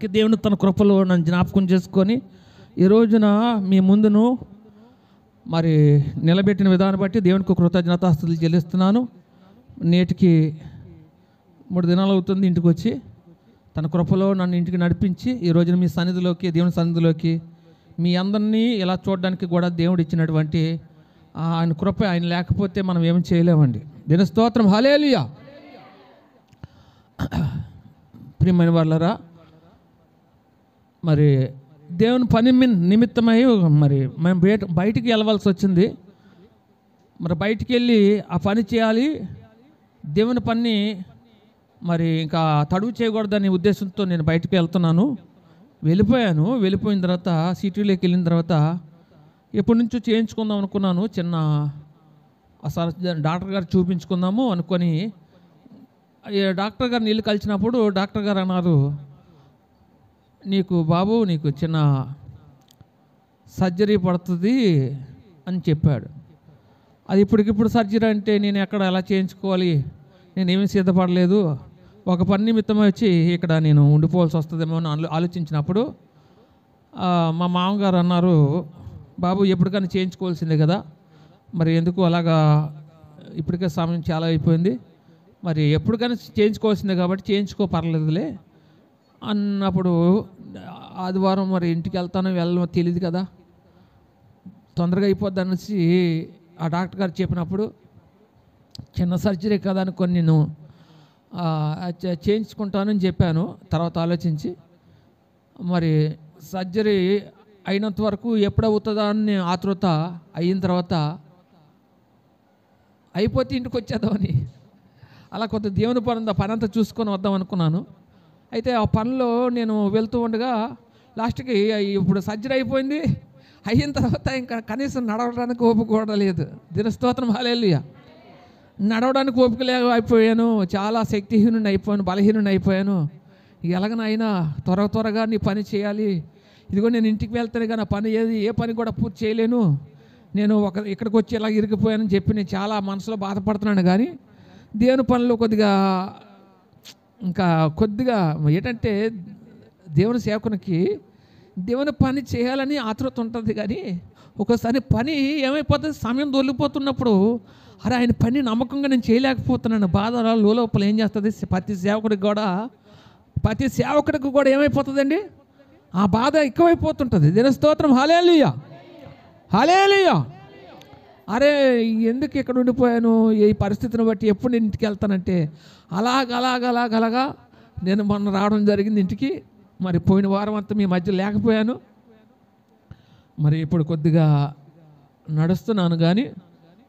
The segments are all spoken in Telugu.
బట్టి దేవుని తన కృపలో నన్ను జ్ఞాపకం చేసుకొని ఈ రోజున మీ ముందును మరి నిలబెట్టిన విధానం బట్టి దేవునికి కృతజ్ఞతాస్తుతులు చెల్లిస్తున్నాను. నేటికి 3 దినాలు అవుతుంది ఇంటికి వచ్చి. తన కృపలో నన్ను ఇంటికి నడిపించి ఈ రోజున మీ సన్నిధిలోకి, దేవుని సన్నిధిలోకి మీ అందరినీ ఇలా చూడడానికి కూడా దేవుడు ఇచ్చినటువంటి ఆయన కృప. ఆయన లేకపోతే మనం ఏమి చేయలేమండి. దీని స్తోత్రం. హల్లెలూయా. ప్రియమైన వాళ్ళరా, మరి దేవుని పని నిమిత్తమై మరి మేము బయటికి వెళ్ళవలసి వచ్చింది. మరి బయటికి వెళ్ళి ఆ పని చేయాలి. దేవుని పని మరి ఇంకా తడువు చేయకూడదనే ఉద్దేశంతో నేను బయటికి వెళ్తున్నాను. వెళ్ళిపోయిన తర్వాత సిటీలోకి వెళ్ళిన తర్వాత ఎప్పటి నుంచో చేయించుకుందాం అనుకున్నాను. చిన్న డాక్టర్ గారు చూపించుకుందాము అనుకొని డాక్టర్ గారు నీళ్ళు కలిసినప్పుడు డాక్టర్ గారు అన్నారు, నీకు చిన్న సర్జరీ పడుతుంది అని చెప్పాడు. అది ఇప్పటికిప్పుడు సర్జరీ అంటే నేను ఎక్కడ ఎలా చేయించుకోవాలి, నేనేమీ సిద్ధపడలేదు. ఒక పని నిమిత్తమే వచ్చి ఇక్కడ నేను ఉండిపోవాల్సి వస్తుందేమో అని ఆలోచించినప్పుడు మా మామగారు అన్నారు, బాబు ఎప్పటికైనా చేయించుకోవాల్సిందే కదా, మరి ఎందుకు అలాగా, ఇప్పటికే సమయం చాలా అయిపోయింది, మరి ఎప్పటికైనా చేయించుకోవాల్సిందే కాబట్టి చేయించుకో, పర్లేదులే అన్నప్పుడు ఆదివారం మరి ఇంటికి వెళ్ళమో తెలియదు కదా, తొందరగా అయిపోద్ది అనేసి ఆ డాక్టర్ గారు చెప్పినప్పుడు చిన్న సర్జరీ కదా అనుకొని నేను చేయించుకుంటానని చెప్పాను. తర్వాత ఆలోచించి మరి సర్జరీ అయినంత వరకు ఎప్పుడవుతుందా అని ఆతృత, అయిన తర్వాత అయిపోతే ఇంటికి వచ్చేద్దామని అలా కొంత దేవుని పని అంతా చూసుకొని వద్దాం అనుకున్నాను. అయితే ఆ పనిలో నేను వెళ్తూ ఉండగా లాస్ట్కి ఇప్పుడు సర్జరీ అయిపోయింది. అయిన తర్వాత ఇంకా కనీసం నడవడానికి ఓపిక కూడా లేదు. దినస్తోత్రం. హల్లెలూయా. నడవడానికి ఓపిక అయిపోయాను. చాలా శక్తిహీనుని అయిపోయాను, బలహీనుని అయిపోయాను. ఎలాగనైనా త్వరగా నీ పని చేయాలి, ఇదిగో నేను ఇంటికి వెళ్తాను కానీ పని ఏ పని కూడా పూర్తి చేయలేను, నేను ఇక్కడికి వచ్చి ఇలా ఇరిగిపోయానని చెప్పి నేను చాలా మనసులో బాధపడుతున్నాను. కానీ దేవుని పనిలో కొద్దిగా ఏంటంటే దేవుని సేవకునికి దేవుని పని చేయాలని ఆతృత ఉంటుంది. కానీ ఒకసారి పని ఏమైపోతుంది, సమయం దొరికిపోతున్నప్పుడు అరే ఆయన పని నమ్మకంగా నేను చేయలేకపోతున్నాను, బాధ లోపల ఏం చేస్తుంది, ప్రతి సేవకుడికి కూడా ఏమైపోతుందండి, ఆ బాధ ఎక్కువైపోతుంటుంది. దీని స్తోత్రం. హల్లెలూయా. హల్లెలూయా. అరే ఎందుకు ఇక్కడ ఉండిపోయాను, ఈ పరిస్థితిని బట్టి ఎప్పుడు నేను ఇంటికి వెళ్తానంటే అలాగా నేను మొన్న రావడం జరిగింది ఇంటికి. మరి పోయిన వారం అంతా మీ మధ్య లేకపోయాను. మరి ఇప్పుడు కొద్దిగా నడుస్తున్నాను కానీ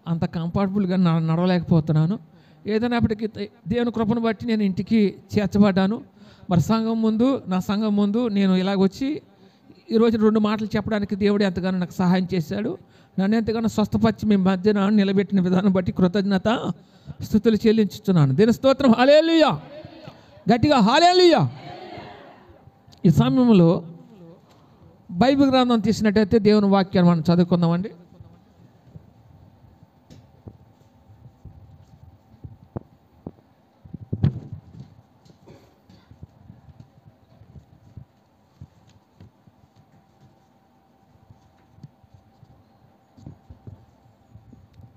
అంత కంఫర్టబుల్గా నడవలేకపోతున్నాను. ఏదైనప్పటికీ దేవుని కృపను బట్టి నేను ఇంటికి చేర్చబడ్డాను. మరి నా సంఘం ముందు నేను ఇలాగొచ్చి ఈరోజు 2 మాటలు చెప్పడానికి దేవుడు ఎంతగానో నాకు సహాయం చేశాడు. నన్ను ఎంతగానో స్వస్థపరిచి మీ మధ్యన నిలబెట్టిన విధానం బట్టి కృతజ్ఞత స్తుతులు చెల్లించుతున్నాను. దీని స్తోత్రం. హల్లెలూయా. గట్టిగా హల్లెలూయా. ఈ సమయంలో బైబిల్ గ్రంథం తీసినట్టయితే దేవుని వాక్యాన్ని మనం చదువుకుందామండి.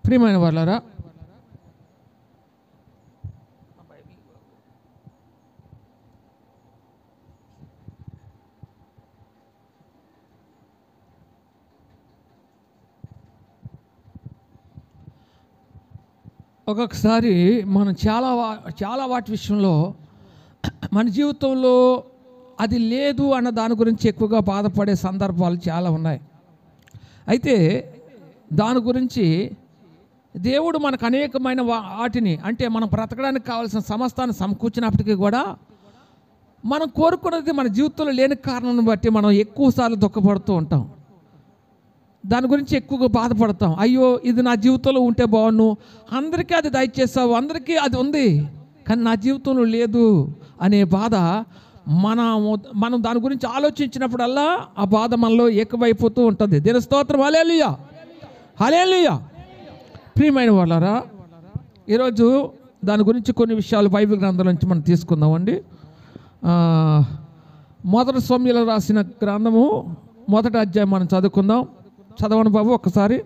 ప్రియమైన వాళ్ళారా, ఒక్కొక్కసారి మనం చాలా వాటి విషయంలో మన జీవితంలో అది లేదు అన్న దాని గురించి ఎక్కువగా బాధపడే సందర్భాలు చాలా ఉన్నాయి. అయితే దాని గురించి దేవుడు మనకు అనేకమైన వాటిని, అంటే మనం బ్రతకడానికి కావాల్సిన సమస్తాన్ని సమకూర్చినప్పటికీ కూడా మనం కోరుకున్నది మన జీవితంలో లేని కారణాన్ని బట్టి మనం ఎక్కువసార్లు దుఃఖపడుతూ ఉంటాం. దాని గురించి ఎక్కువగా బాధపడతాం. అయ్యో ఇది నా జీవితంలో ఉంటే బాగున్ను, అందరికీ అది దయచేసావు, అందరికీ అది ఉంది కానీ నా జీవితంలో లేదు అనే బాధ మనం దాని గురించి ఆలోచించినప్పుడల్లా ఆ బాధ మనలో ఎక్కువైపోతూ ఉంటుంది. దీని స్తోత్రం. హల్లెలూయా. హల్లెలూయా. ప్రియమైన వాళ్ళారా, ఈరోజు దాని గురించి కొన్ని విషయాలు బైబిల్ గ్రంథం నుంచి మనం తీసుకుందామండి. మొదటి సమూయేలు రాసిన గ్రంథము 1వ అధ్యాయం మనం చదువుకుందాం. చదవండి బాబు ఒక్కసారి.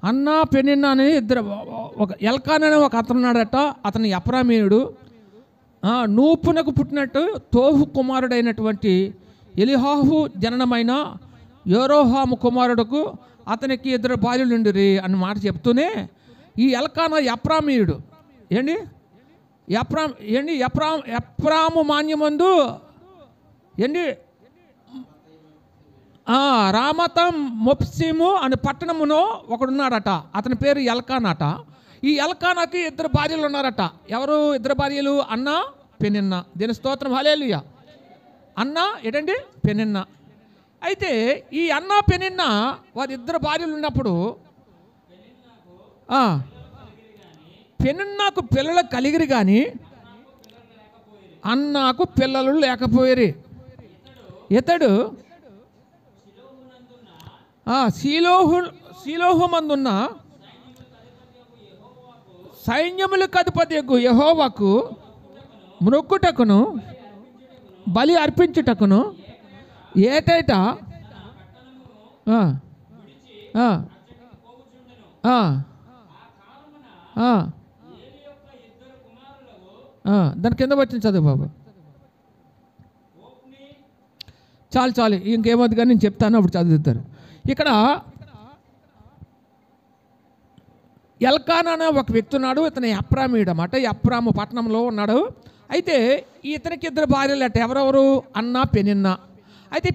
అన్నా పెనిన్నా అని ఇద్దరు, ఒక ఎల్కానా అని ఒక అతను ఉన్నాడట. అతను ఎఫ్రామీయుడు. నూపునకు పుట్టినట్టు తోహు కుమారుడైనటువంటి ఎలీహాహు జననమైన యెరోహాము కుమారుడుకు అతనికి ఇద్దరు భార్యలు ఉండిరి అన్న మాట చెప్తూనే ఈ ఎల్కానా ఎఫ్రామీయుడు ఎఫ్రాము మాన్యమందు రామతం మొప్సిము అనే పట్టణమును ఒకడున్నాడట. అతని పేరు ఎల్కానాట. ఈ ఎల్కానాకి ఇద్దరు భార్యలు ఉన్నారట. ఎవరు ఇద్దరు భార్యలు? అన్నా పెనిన్నా. దీని స్తోత్రం హల్లెలూయా. అన్నా పెనిన్నా. అయితే ఈ అన్నా పెనిన్నా వారి ఇద్దరు భార్యలు ఉన్నప్పుడు పెనిన్నాకు పిల్లలు కలిగిరి కానీ అన్నాకు పిల్లలు లేకపోయిరి. ఇతడు శీలోహుమందున్న సైన్యములకు అధిపతియగు యెహోవాకు మ్రొక్కుటకును బలి అర్పించుటకును ఏటైట దాని కింద వచ్చింది చదువు బాబు. చాలు ఇంకేమవుతుంది కానీ నేను చెప్తాను, అప్పుడు చదువుతారు. ఇక్కడ ఎల్కానా అనే ఒక వ్యక్తి ఉన్నాడు. ఇతను ఎఫ్రామీయుడు అన్నమాట. ఎఫ్రాము పట్టణంలో ఉన్నాడు. అయితే ఇతనికి ఇద్దరు భార్యలు అట. ఎవరెవరు? అన్నా పెనిన్నా. అయితే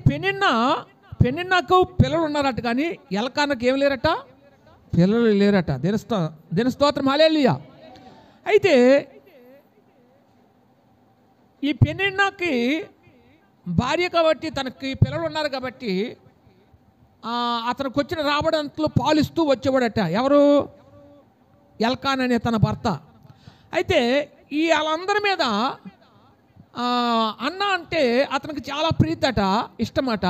పెనిన్నాకు పిల్లలు ఉన్నారట కానీ ఎల్కానాకు ఏం లేరట, పిల్లలు లేరట. దీని స్తోత్రం హల్లెలూయా. అయితే ఈ పెనిన్నాకి భార్య కాబట్టి, తనకి పిల్లలు ఉన్నారు కాబట్టి అతనికి వచ్చిన రాబడంతలో పాలిస్తూ వచ్చేవాడట. ఎవరు? ఎల్కానా అనే తన భర్త. అయితే ఈ వాళ్ళందరి మీద అన్న అంటే అతనికి చాలా ప్రీతట, ఇష్టమట.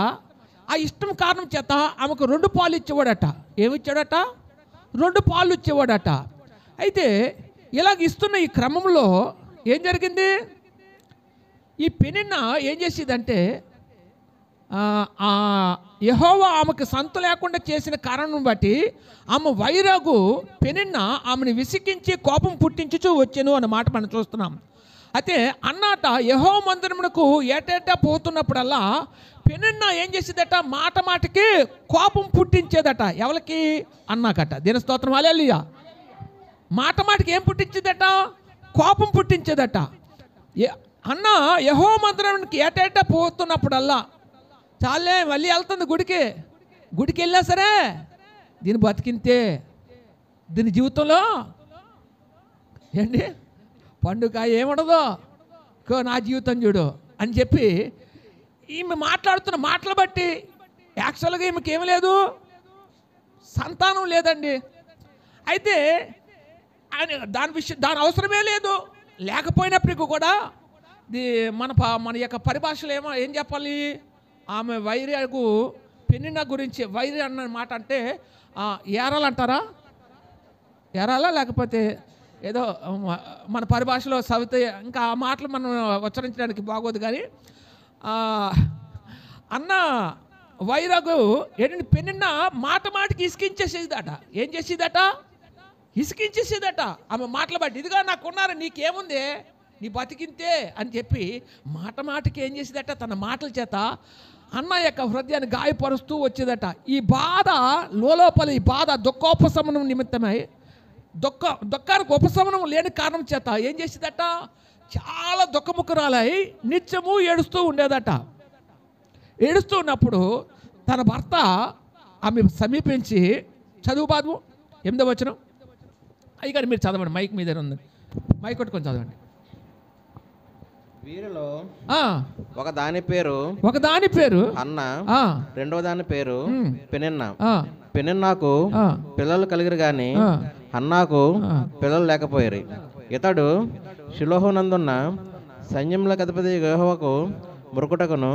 ఆ ఇష్టం కారణం చేత ఆమెకు 2 పాలు ఇచ్చేవాడట. ఏమిచ్చాడట? 2 పాలు ఇచ్చేవాడట. అయితే ఇలాగ ఇస్తున్న ఈ క్రమంలో ఏం జరిగింది? ఈ పెనిన్నా ఏం చేసేదంటే యెహోవా ఆమెకు సంతు లేకుండా చేసిన కారణం బట్టి ఆమె వైరాగు పెనిన్నా ఆమెను విసిగించి కోపం పుట్టించుచూ వచ్చాను అన్న మాట మనం చూస్తున్నాం. అయితే అన్నాట యెహోవా మందిరమునకు ఏటేటా పోతున్నప్పుడల్లా పెనిన్నా ఏం చేసేదట? మాటకి కోపం పుట్టించేదట. ఎవరికి? అన్నాకట. దీని స్తోత్రం హల్లెలూయా. మాటకి ఏం పుట్టించేదట? కోపం పుట్టించేదట. అన్న యెహోవా మందిరానికి ఏటేటా పోతున్నప్పుడల్లా, చాలే మళ్ళీ వెళ్తుంది గుడికి వెళ్ళా సరే దీని బతికింతే, దీని జీవితంలో పండుగ ఏముండదు, నా జీవితం చూడు అని చెప్పి ఈమె మాట్లాడుతున్న మాటలు బట్టి యాక్చువల్గా ఈమెకి ఏమి లేదు, సంతానం లేదండి. అయితే దాని అవసరమే లేదు. లేకపోయినప్పటికీ కూడా మన యొక్క పరిభాషలో ఏం చెప్పాలి? ఆమె వైర్యకు పెనిన్నా గురించి వైర్య అన్న మాట అంటే ఏరాలు అంటారా? ఏరాలా లేకపోతే ఏదో మన పరిభాషలో సవిత, ఇంకా ఆ మాటలు మనం ఉచ్చరించడానికి బాగోదు. కానీ అన్న వైరాగు పెనిన్నా మాటకి ఇసుకించేసేదట. ఏం చేసేదట? ఇసుకించేసేదట ఆమె మాటలు బట్టి. ఇదిగా నాకున్నారు, నీకేముంది, నీ బతికింతే అని చెప్పి మాటకి ఏం చేసేదట? తన మాటల చేత అన్న యొక్క హృదయాన్ని గాయపరుస్తూ వచ్చేదట. ఈ బాధ లోపల, ఈ బాధ దుఃఖోపశమనం నిమిత్తమై దుఃఖానికి ఉపశమనం లేని కారణం చేత ఏం చేసేదట, చాలా దుఃఖముఖరాలై నిత్యము ఏడుస్తూ ఉండేదట. ఏడుస్తూ ఉన్నప్పుడు తన భర్త ఆమె సమీపించి, చదువు బాబు 8వ వచనం. అయ్యగారు మీరు చదవండి, మైక్ మీద ఉంది, మైక్ కొట్టుకొని చదవండి. వీరిలో ఒకదాని పేరు అన్న, రెండవ దాని పేరు పెనిన్నా. పెనిన్నాకు పిల్లలు కలిగిరు గాని అన్నాకు పిల్లలు లేకపోయారు. ఇతడు షిలోహునందున్న సైన్యములకు అధిపతి యెహోవాకు మొక్కుటకును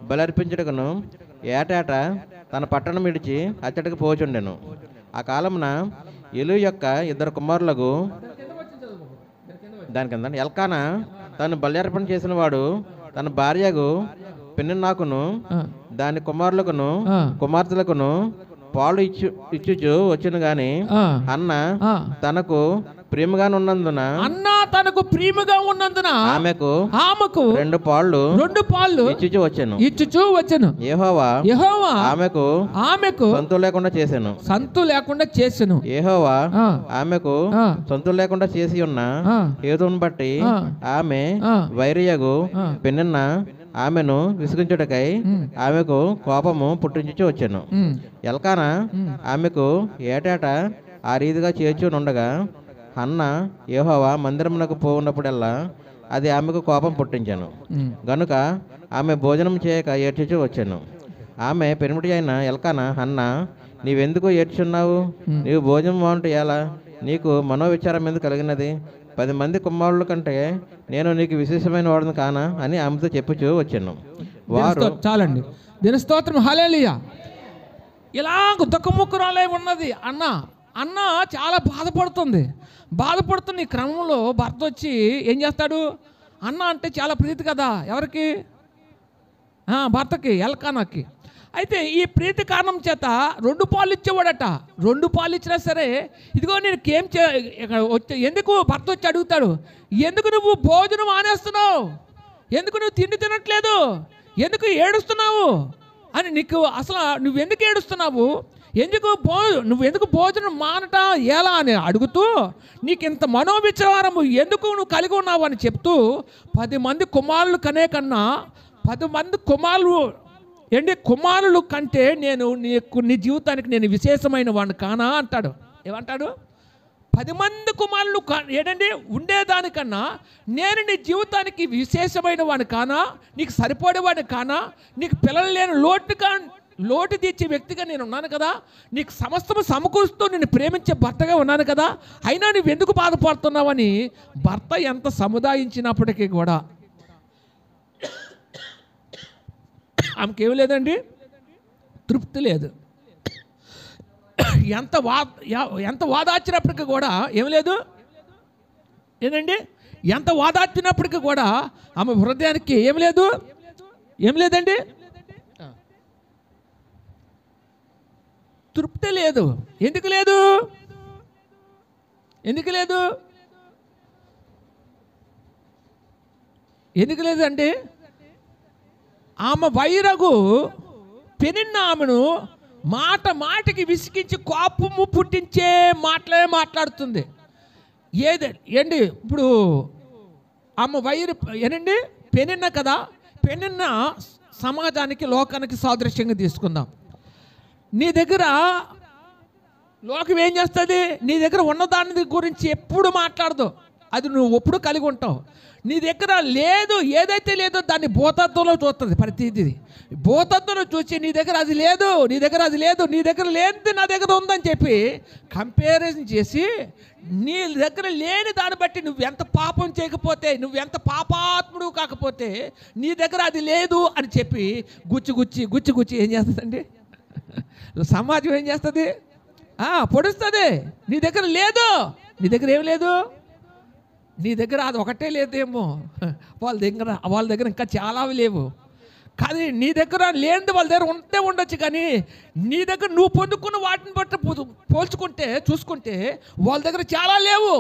బలర్పించుటకును ఏటేటా తన పట్టణం విడిచి అచ్చటికి పోచుండెను. ఆ కాలమున ఎలు యొక్క 2 కుమారులకు, దాని కింద ఎల్కానా తను బల్యార్పణ చేసిన వాడు తన భార్యకు పెనిన్నాకును దాని కుమారులకును కుమార్తెలకును పాలు ఇచ్చుచు వచ్చును గాని అన్న తనకు ప్రేమగా ఉన్నందున ఆమెకు 2 పాళ్ళు ఇచ్చుచు వచ్చెను. యెహోవా ఆమెకు సంతు లేకుండా చేసెను. యెహోవా ఆమెకు సంతు లేకుండా చేసి ఉన్న హేతువును బట్టి ఆమె వైరియగు పెనిన్నా ఆమెను విసిగించుటకై ఆమెకు కోపము పుట్టించుచు వచ్చెను. ఎల్కానా ఆమెకు ఏటేటా ఆ రీతిగా చేర్చునుండగా అన్న యెహోవా మందిరమునకు పోవున్నప్పుడల్లా అది ఆమెకు కోపం పుట్టించాను గనుక ఆమె భోజనం చేయక ఏడ్చుచూ వచ్చాను. ఆమె పెనిమిటి అయిన ఎల్కానా, అన్న నీవెందుకు ఏడ్చున్నావు? నీవు భోజనం బాగుంటే ఎలా? నీకు మనోవిచారం ఎందుకు కలిగినది? 10 మంది కుమారుల కంటే నేను నీకు విశేషమైన వాడును కానా అని ఆమెతో చెప్పుచూ వచ్చాను. వారు చాలండి, దీని స్తోత్రం, హల్లెలూయా. ఇలాగ దుఃఖముఖరాలై ఉన్నది అన్న చాలా బాధపడుతున్న ఈ క్రమంలో భర్త వచ్చి ఏం చేస్తాడు? అన్న అంటే చాలా ప్రీతి కదా ఎవరికి? భర్తకి, ఎల్కానాకి. అయితే ఈ ప్రీతి కారణం చేత 2 పాలు ఇచ్చేవాడట. 2 పాలు ఇచ్చినా సరే, ఇదిగో నేను ఎందుకు భర్త వచ్చి అడుగుతాడు, ఎందుకు నువ్వు భోజనం మానేస్తున్నావు, ఎందుకు నువ్వు తిండి తినట్లేదు, ఎందుకు ఏడుస్తున్నావు అని, నీకు అసలు నువ్వెందుకు ఏడుస్తున్నావు, నువ్వెందుకు భోజనం మానట ఎలా అని అడుగుతూ, నీకు ఇంత మనోవిచారము ఎందుకు నువ్వు కలిగి ఉన్నావు అని చెప్తూ, 10 మంది కుమారులు కనే కన్నా 10 మంది కుమారులు కంటే నీ జీవితానికి నేను విశేషమైన వాడిని కానా అంటాడు. ఏమంటాడు? 10 మంది కుమారులు ఉండేదానికన్నా నేను నీ జీవితానికి విశేషమైన వాడిని కానా, నీకు సరిపడేవాడిని కానా, నీకు పిల్లలు లేని లోటు తీర్చే వ్యక్తిగా నేను ఉన్నాను కదా, నీకు సమస్తము సమకూరుస్తూ నేను ప్రేమించే భర్తగా ఉన్నాను కదా, అయినా నువ్వు ఎందుకు బాధపడుతున్నావని భర్త ఎంత సముదాయించినప్పటికీ కూడా ఆమెకేమి లేదండి, తృప్తి లేదు. ఎంత వాదార్చినప్పటికీ కూడా ఏమి లేదు ఎంత వాదార్చినప్పటికీ కూడా ఆమె హృదయానికి ఏం లేదండి, తృప్తి లేదు. ఎందుకు లేదు అంటే ఆమె వైరగు పెనిన్న ఆమెను మాటికి విసిగించి కోపము పుట్టించే మాట్లాడుతుంది. ఇప్పుడు ఆమె పెనిన్న కదా, పెనిన్న సమాజానికి లోకానికి సాదృశ్యంగా తీసుకుందాం. నీ దగ్గర లోకం ఏం చేస్తుంది? నీ దగ్గర ఉన్నదాని గురించి ఎప్పుడు మాట్లాడదు, అది నువ్వు ఎప్పుడు కలిగి ఉంటావు. నీ దగ్గర లేదు, ఏదైతే లేదో దాన్ని భూతత్వంలో చూస్తుంది. ప్రతిదీ భూతత్వంలో చూసి నీ దగ్గర అది లేదు, నీ దగ్గర లేనిది నా దగ్గర ఉందని చెప్పి కంపారిజన్ చేసి, నీ దగ్గర లేని దాన్ని బట్టి నువ్వెంత పాపం చేయకపోతే, నువ్వెంత పాపాత్ముడు కాకపోతే నీ దగ్గర అది లేదు అని చెప్పి గుచ్చి ఏం చేస్తుందండి సమాజం? ఏం చేస్తుంది? పొడుస్తుంది. నీ దగ్గర లేదు, నీ దగ్గర ఏం లేదు, నీ దగ్గర అది ఒకటే లేదేమో, వాళ్ళ దగ్గర ఇంకా చాలా లేవు. కానీ నీ దగ్గర లేనిది వాళ్ళ దగ్గర ఉంటే ఉండొచ్చు, కానీ నీ దగ్గర నువ్వు పొందుకున్న వాటిని బట్టి చూసుకుంటే వాళ్ళ దగ్గర చాలా లేవు.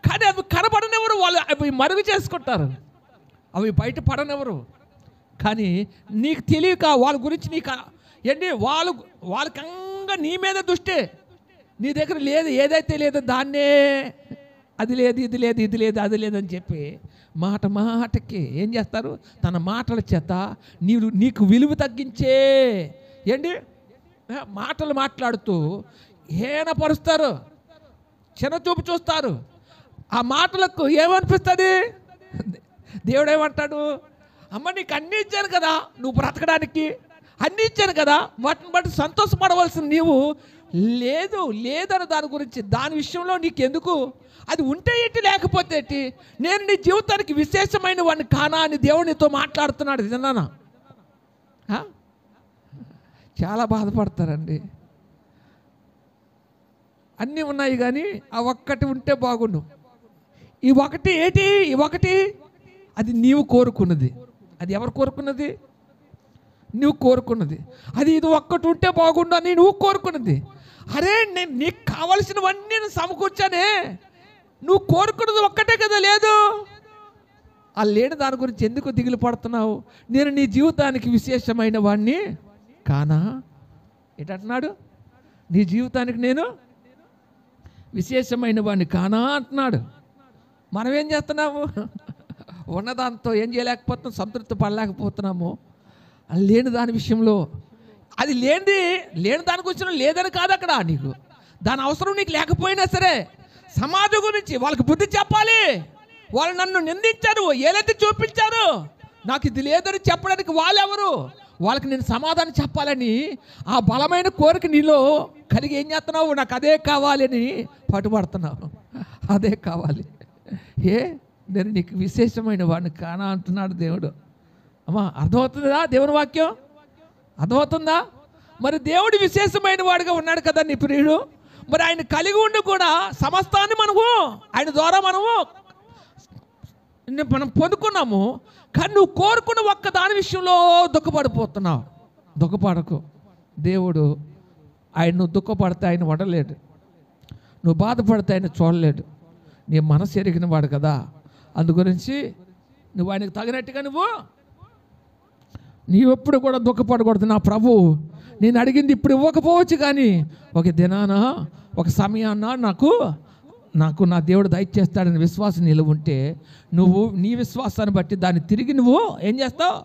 కానీ అవి కనబడనివ్వరు, వాళ్ళు అవి మరుగు చేసుకుంటారు, అవి బయట పడనివ్వరు. కానీ నీకు తెలియక వాళ్ళ గురించి వాళ్ళకంగా నీ మీద దృష్టి, నీ దగ్గర లేదు, ఏదైతే లేదో దాన్నే అది లేదు, ఇది లేదు, ఇది లేదు, అది లేదని చెప్పి మాటకి ఏం చేస్తారు? తన మాటల చేత నీకు విలువ తగ్గించే ఏంటి మాటలు మాట్లాడుతూ హీనపరుస్తారు, చిన్నచూపు చూస్తారు. ఆ మాటలకు ఏమనిపిస్తుంది? దేవుడు ఏమంటాడు? అమ్మ నీకు అన్నీ ఇచ్చాను కదా, నువ్వు బ్రతకడానికి అన్నీ ఇచ్చాను కదా, వాటిని బట్టి సంతోషపడవలసిన నీవు లేదని దాని గురించి, దాని విషయంలో నీకెందుకు? అది ఉంటే ఏంటి, లేకపోతే ఏంటి? నేను నీ జీవితానికి విశేషమైన వాడిని కానా అని దేవునితో మాట్లాడుతున్నాడు. విన్నానా? చాలా బాధపడతారండి. అన్నీ ఉన్నాయి కానీ ఆ ఒక్కటి ఉంటే బాగుండు. ఈ ఒకటి ఏంటి? ఈ ఒకటి అది నీవు కోరుకున్నది. అది ఎవరు కోరుకున్నది? నువ్వు కోరుకున్నది. అది ఇది ఒక్కటి ఉంటే బాగుండు అని నువ్వు కోరుకున్నది. అరే నేను నీకు కావలసినవన్నీ నేను సమకూర్చానే, నువ్వు కోరుకున్నది ఒక్కటే కదా లేదు. ఆ లేని దాని గురించి ఎందుకు దిగులు పడుతున్నావు? నేను నీ జీవితానికి విశేషమైన వాడిని కానా? ఏంటంటున్నాడు? నీ జీవితానికి నేను విశేషమైన వాడిని కానా అంటున్నాడు. మనం ఏం చేస్తున్నాము? ఉన్నదాంతో ఏం చేయలేకపోతున్నాం, సంతృప్తి పడలేకపోతున్నాము. లేని దాని విషయంలో, అది లేని దాని గురించి లేదని కాదు అక్కడ. నీకు దాని అవసరం నీకు లేకపోయినా సరే సమాజం గురించి వాళ్ళకి బుద్ధి చెప్పాలి. వాళ్ళు నన్ను నిందించారు, ఏలైతే చూపించారు, నాకు ఇది లేదని చెప్పడానికి వాళ్ళెవరు? వాళ్ళకి నేను సమాధానం చెప్పాలని ఆ బలమైన కోరిక నీలో కలిగి ఏం చేస్తున్నావు? నాకు అదే కావాలి అని పట్టుబడుతున్నావు. అదే కావాలి. నేను నీకు విశేషమైన వాడిని కానా అంటున్నాడు దేవుడు. అమ్మా అర్థమవుతుందా? దేవుని వాక్యం అర్థమవుతుందా? మరి దేవుడు విశేషమైన వాడిగా ఉన్నాడు కదా నీ ప్రియుడు. మరి ఆయన కలిగి ఉండి కూడా సమస్తాన్ని ఆయన ద్వారా మనం పొందుకున్నాము. కానీ నువ్వు కోరుకున్న ఒక్క దాని విషయంలో దుఃఖపడిపోతున్నావు. దుఃఖపడకు. దేవుడు నువ్వు దుఃఖపడితే ఆయన వడలేడు, నువ్వు బాధపడితే ఆయన చూడలేడు. నీ మనసు ఎరిగిన వాడు కదా. అందుగురించి నువ్వు ఆయనకు తగినట్టుగా నీవెప్పుడు కూడా దుఃఖపడకూడదు. నా ప్రభు నేను అడిగింది ఇప్పుడు ఇవ్వకపోవచ్చు, కానీ ఒక దినాన ఒక సమయాన్న నాకు నా దేవుడు దయచేస్తాడని విశ్వాసం నిలువుంటే నువ్వు నీ విశ్వాసాన్ని బట్టి దాన్ని తిరిగి నువ్వు ఏం చేస్తావు?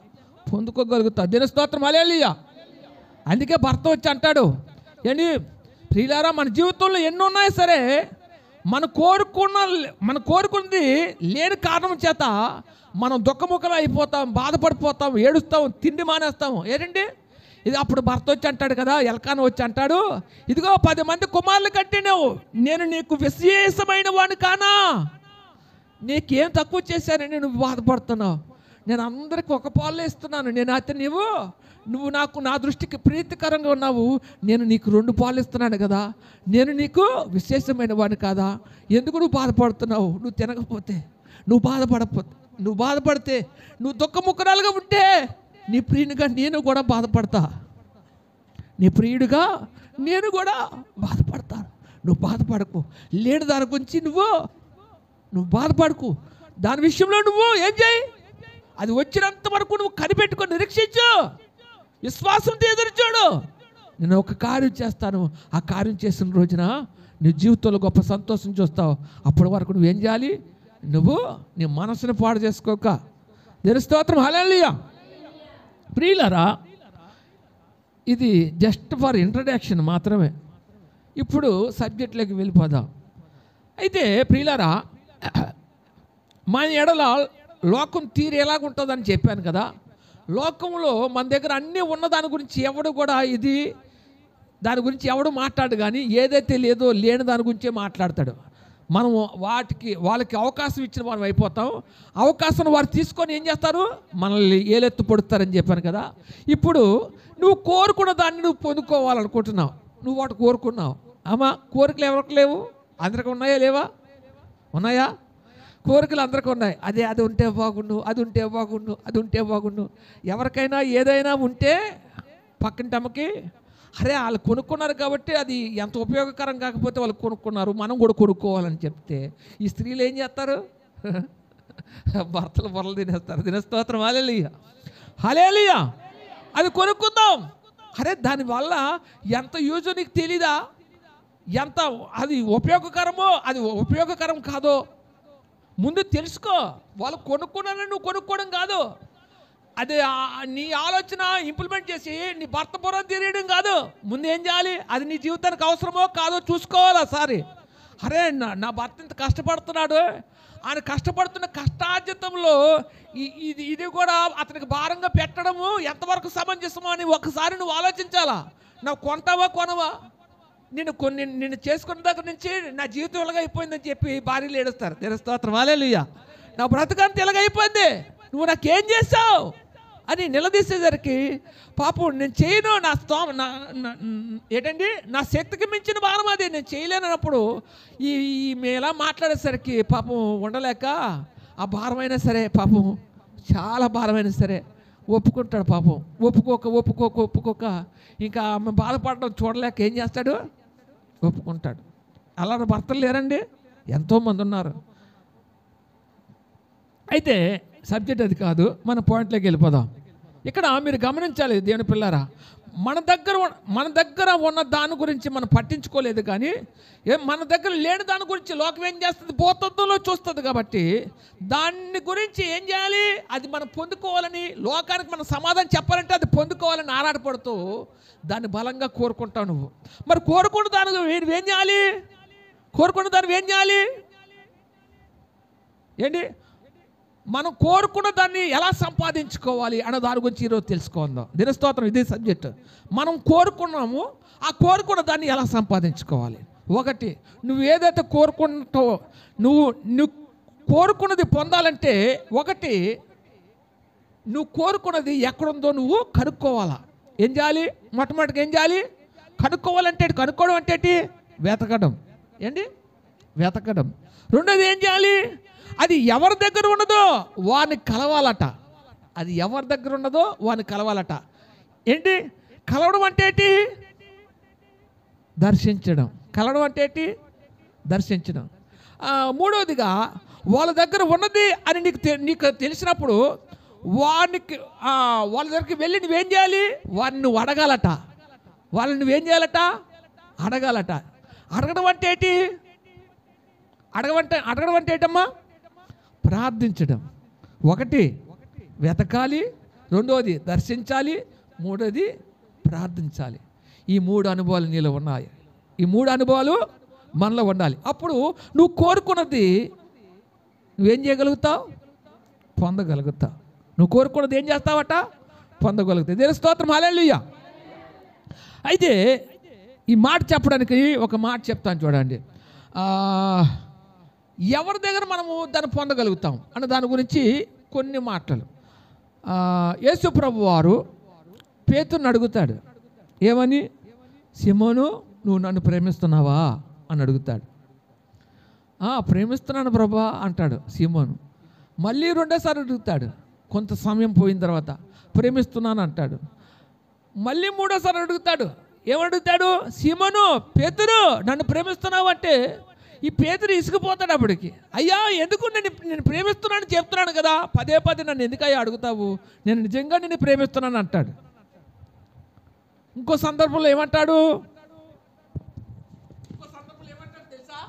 పొందుకోగలుగుతావు. దిన స్తోత్రం, హల్లెలూయా. అందుకే భర్త వచ్చి అంటాడు, ఏంటి ప్రియులారా, మన జీవితంలో ఎన్ని ఉన్నాయి సరే మనం కోరుకున్నది లేని కారణం చేత మనం దుఃఖముఖం అయిపోతాం, బాధపడిపోతాం, ఏడుస్తాం, తిండి మానేస్తాము. ఏంటండి ఇది? అప్పుడు భర్త వచ్చి అంటాడు కదా, ఎల్కానా వచ్చి అంటాడు, ఇదిగో 10 మంది కుమారులు కట్టినావు, నేను నీకు విశేషమైన వాడిని కానా? నీకేం తక్కువ చేశానని నువ్వు బాధపడుతున్నావు? నేను అందరికి ఒక పాలు ఇస్తున్నాను. నేను అయితే నువ్వు నాకు నా దృష్టికి ప్రీతికరంగా ఉన్నావు. నేను నీకు 2 పాలు ఇస్తున్నాను కదా, నేను నీకు విశేషమైన వాడిని కాదా? ఎందుకు నువ్వు బాధపడుతున్నావు? నువ్వు తినకపోతే, నువ్వు బాధపడితే, నువ్వు దుఃఖముఖరాలుగా ఉంటే నీ ప్రియునిగా నేను కూడా బాధపడతా. నీ ప్రియుడిగా నేను కూడా బాధపడతా. నువ్వు బాధపడకు. లేని దాని గురించి నువ్వు బాధపడకు. దాని విషయంలో నువ్వు ఏం చేయి? అది వచ్చినంత వరకు నువ్వు కనిపెట్టుకొని నిరీక్షించు, విశ్వాసంతో ఎదురు చూడు. నేను ఒక కార్యం చేస్తాను, ఆ కార్యం చేసిన రోజున నీ జీవితంలో గొప్ప సంతోషం చూస్తావు. అప్పటి వరకు నువ్వేం చేయాలి? నువ్వు నీ మనసును పాడు చేసుకోక. దేవుని స్తోత్రం, హల్లెలూయా. ప్రియులారా, ఇది జస్ట్ ఫర్ ఇంట్రడక్షన్ మాత్రమే. ఇప్పుడు సబ్జెక్ట్లోకి వెళ్ళిపోదాం. అయితే ప్రియులారా, మన ఎడల లోకం తీరు ఎలాగుంటుందని చెప్పాను కదా. లోకంలో మన దగ్గర అన్నీ ఉన్న దాని గురించి ఎవడు కూడా దాని గురించి ఎవడు మాట్లాడు, కానీ ఏదైతే లేదో లేని దాని గురించే మాట్లాడతాడు. మనం వాళ్ళకి అవకాశం ఇచ్చిన మనం అయిపోతాం. అవకాశం వారు తీసుకొని ఏం చేస్తారు? మనల్ని ఏలెత్తు పొడుస్తారని చెప్పాను కదా. ఇప్పుడు నువ్వు కోరుకున్న దాన్ని నువ్వు పొందుకోవాలనుకుంటున్నావు. నువ్వు వాటి కోరుకున్నావు. అమ్మా, కోరికలు ఎవరికి లేవు? అందరికీ ఉన్నాయా లేవా? ఉన్నాయా? కోరికలు అందరికీ ఉన్నాయి. అది ఉంటే బాగుండు, అది ఉంటే బాగుండు, అది ఉంటే బాగుండు. ఎవరికైనా ఏదైనా ఉంటే పక్కింటమ్మకి అరే వాళ్ళు కొనుక్కున్నారు కాబట్టి అది ఎంత ఉపయోగకరం కాకపోతే వాళ్ళు కొనుక్కున్నారు, మనం కూడా కొనుక్కోవాలని చెప్తే ఈ స్త్రీలు ఏం చేస్తారు? భర్తలు బొరలు తినేస్తారు. దిన స్తోత్రం, హల్లెలూయా, హల్లెలూయా. అది కొనుక్కుందాం. అరే దానివల్ల ఎంత యూజో నీకు తెలీదా? ఎంత అది ఉపయోగకరమో అది ఉపయోగకరం కాదో ముందు తెలుసుకో. వాళ్ళు కొనుక్కున్నారని నువ్వు కొనుక్కోవడం కాదు, అది నీ ఆలోచన ఇంప్లిమెంట్ చేసి నీ భర్త పొరం తిరగడం కాదు. ముందు ఏం చేయాలి, అది నీ జీవితానికి అవసరమో కాదో చూసుకోవాలి. సారి అరే నా భర్త ఇంత కష్టపడుతున్నాడు, ఆయన కష్టపడుతున్న కష్టార్జితంలో ఇది కూడా అతనికి భారంగా పెట్టడము ఎంతవరకు సమంజసమో అని ఒకసారి నువ్వు ఆలోచించాలా. నువ్వు కొంటావా కొనవా? నిన్ను చేసుకున్న దగ్గర నుంచి నా జీవితం ఇలాగైపోయిందని చెప్పి భార్యలు ఏడుస్తారు. స్తోత్రం హల్లెలూయా. నా బ్రతకంతా ఇలాగైపోయింది, నువ్వు నాకేం చేసావు అని నిలదీసేసరికి పాపం నేను చేయను, ఏంటండి నా శక్తికి మించిన భారం అది, నేను చేయలేనప్పుడు ఇలా మాట్లాడేసరికి పాపం ఉండలేక ఆ భారమైనా సరే పాపం చాలా భారమైనా సరే ఒప్పుకుంటాడు. పాపం ఒప్పుకోక ఇంకా ఆమె బాధపడడం చూడలేక ఏం చేస్తాడు, ఒప్పుకుంటాడు. అలాంటి భర్తలు లేరండి, ఎంతోమంది ఉన్నారు. అయితే సబ్జెక్ట్ అది కాదు, మన పాయింట్లోకి వెళ్ళిపోదాం. ఇక్కడ మీరు గమనించాలి దేవుని పిల్లారా, మన దగ్గర ఉన్న దాని గురించి మనం పట్టించుకోలేదు, కానీ మన దగ్గర లేని దాని గురించి లోకం ఏం చేస్తుంది, భూతత్వంలో చూస్తుంది. కాబట్టి దాన్ని గురించి ఏం చేయాలి, అది మనం పొందుకోవాలని, లోకానికి మనం సమాధానం చెప్పాలంటే అది పొందుకోవాలని ఆరాటపడుతూ దాన్ని బలంగా కోరుకుంటావు నువ్వు. మరి కోరుకున్న దాని ఏం చేయాలి, కోరుకున్న దాన్ని ఏం చేయాలి ఏంటి, మనం కోరుకున్న దాన్ని ఎలా సంపాదించుకోవాలి అన్న దాని గురించి ఈరోజు తెలుసుకుందాం. దినస్తోత్రం ఇదే సబ్జెక్ట్. మనం కోరుకున్నాము, ఆ కోరుకున్న దాన్ని ఎలా సంపాదించుకోవాలి. ఒకటి, నువ్వు ఏదైతే కోరుకుంటావో నువ్వు కోరుకున్నది పొందాలంటే, ఒకటి నువ్వు కోరుకున్నది ఎక్కడుందో నువ్వు కనుక్కోవాలా. ఏం చేయాలి, మొట్టమొదటిగా ఏం చేయాలి, కనుక్కోవాలంటే కనుక్కోవడం అంటే వెతకడం. ఏంటి, వెతకడం. రెండోది ఏం చేయాలి, అది ఎవరి దగ్గర ఉన్నదో వారిని కలవాలట. అది ఎవరి దగ్గర ఉన్నదో వారిని కలవాలట. ఏంటి కలవడం అంటే ఏంటి, దర్శించడం. కలవడం అంటే ఏంటి, దర్శించడం. మూడవదిగా వాళ్ళ దగ్గర ఉన్నది అని నీకు తెలిసినప్పుడు వాళ్ళ దగ్గరికి వెళ్ళి నువ్వేం చేయాలి, వారిని నువ్వు అడగాలట. వాళ్ళని నువ్వేం చేయాలట, అడగాలట. అడగడం అంటే ఏంటి, అడగడం అంటే ఏంటమ్మా, ప్రార్థించడం. ఒకటి వెతకాలి, రెండోది దర్శించాలి, మూడోది ప్రార్థించాలి. ఈ మూడు అనుభవాలు నీలో ఉన్నాయి. ఈ మూడు అనుభవాలు మనలో ఉండాలి. అప్పుడు నువ్వు కోరుకున్నది నువ్వేం చేయగలుగుతావు, పొందగలుగుతావు. నువ్వు కోరుకున్నది ఏం చేస్తావట, పొందగలుగుతావు. దేవుని స్తోత్రం హల్లెలూయా. అయితే ఈ మాట చెప్పడానికి ఒక మాట చెప్తాను చూడండి. ఎవరి దగ్గర మనము దాన్ని పొందగలుగుతాం అన్న దాని గురించి కొన్ని మాటలు. యేసు ప్రభు వారు పేతురుని అడుగుతాడు, ఏమని, సిమోను నువ్వు నన్ను ప్రేమిస్తున్నావా అని అడుగుతాడు. ప్రేమిస్తున్నాను ప్రభా అంటాడు సిమోను. మళ్ళీ రెండోసారి అడుగుతాడు, కొంత సమయం పోయిన తర్వాత ప్రేమిస్తున్నాను అంటాడు. మళ్ళీ మూడోసారి అడుగుతాడు, ఏమడుగుతాడు, సిమోను పేతురు నన్ను ప్రేమిస్తున్నావు అంటే ఈ పేతురు ఇసుకుపోతాడు. అప్పటికి, అయ్యా ఎందుకు నేను ప్రేమిస్తున్నాను చెప్తున్నాను కదా, పదే పదే నన్ను ఎందుకయ్యా అడుగుతావు, నేను నిజంగా నిన్ను ప్రేమిస్తున్నాను అంటాడు. ఇంకో సందర్భంలో ఏమంటాడు, తెలుసా,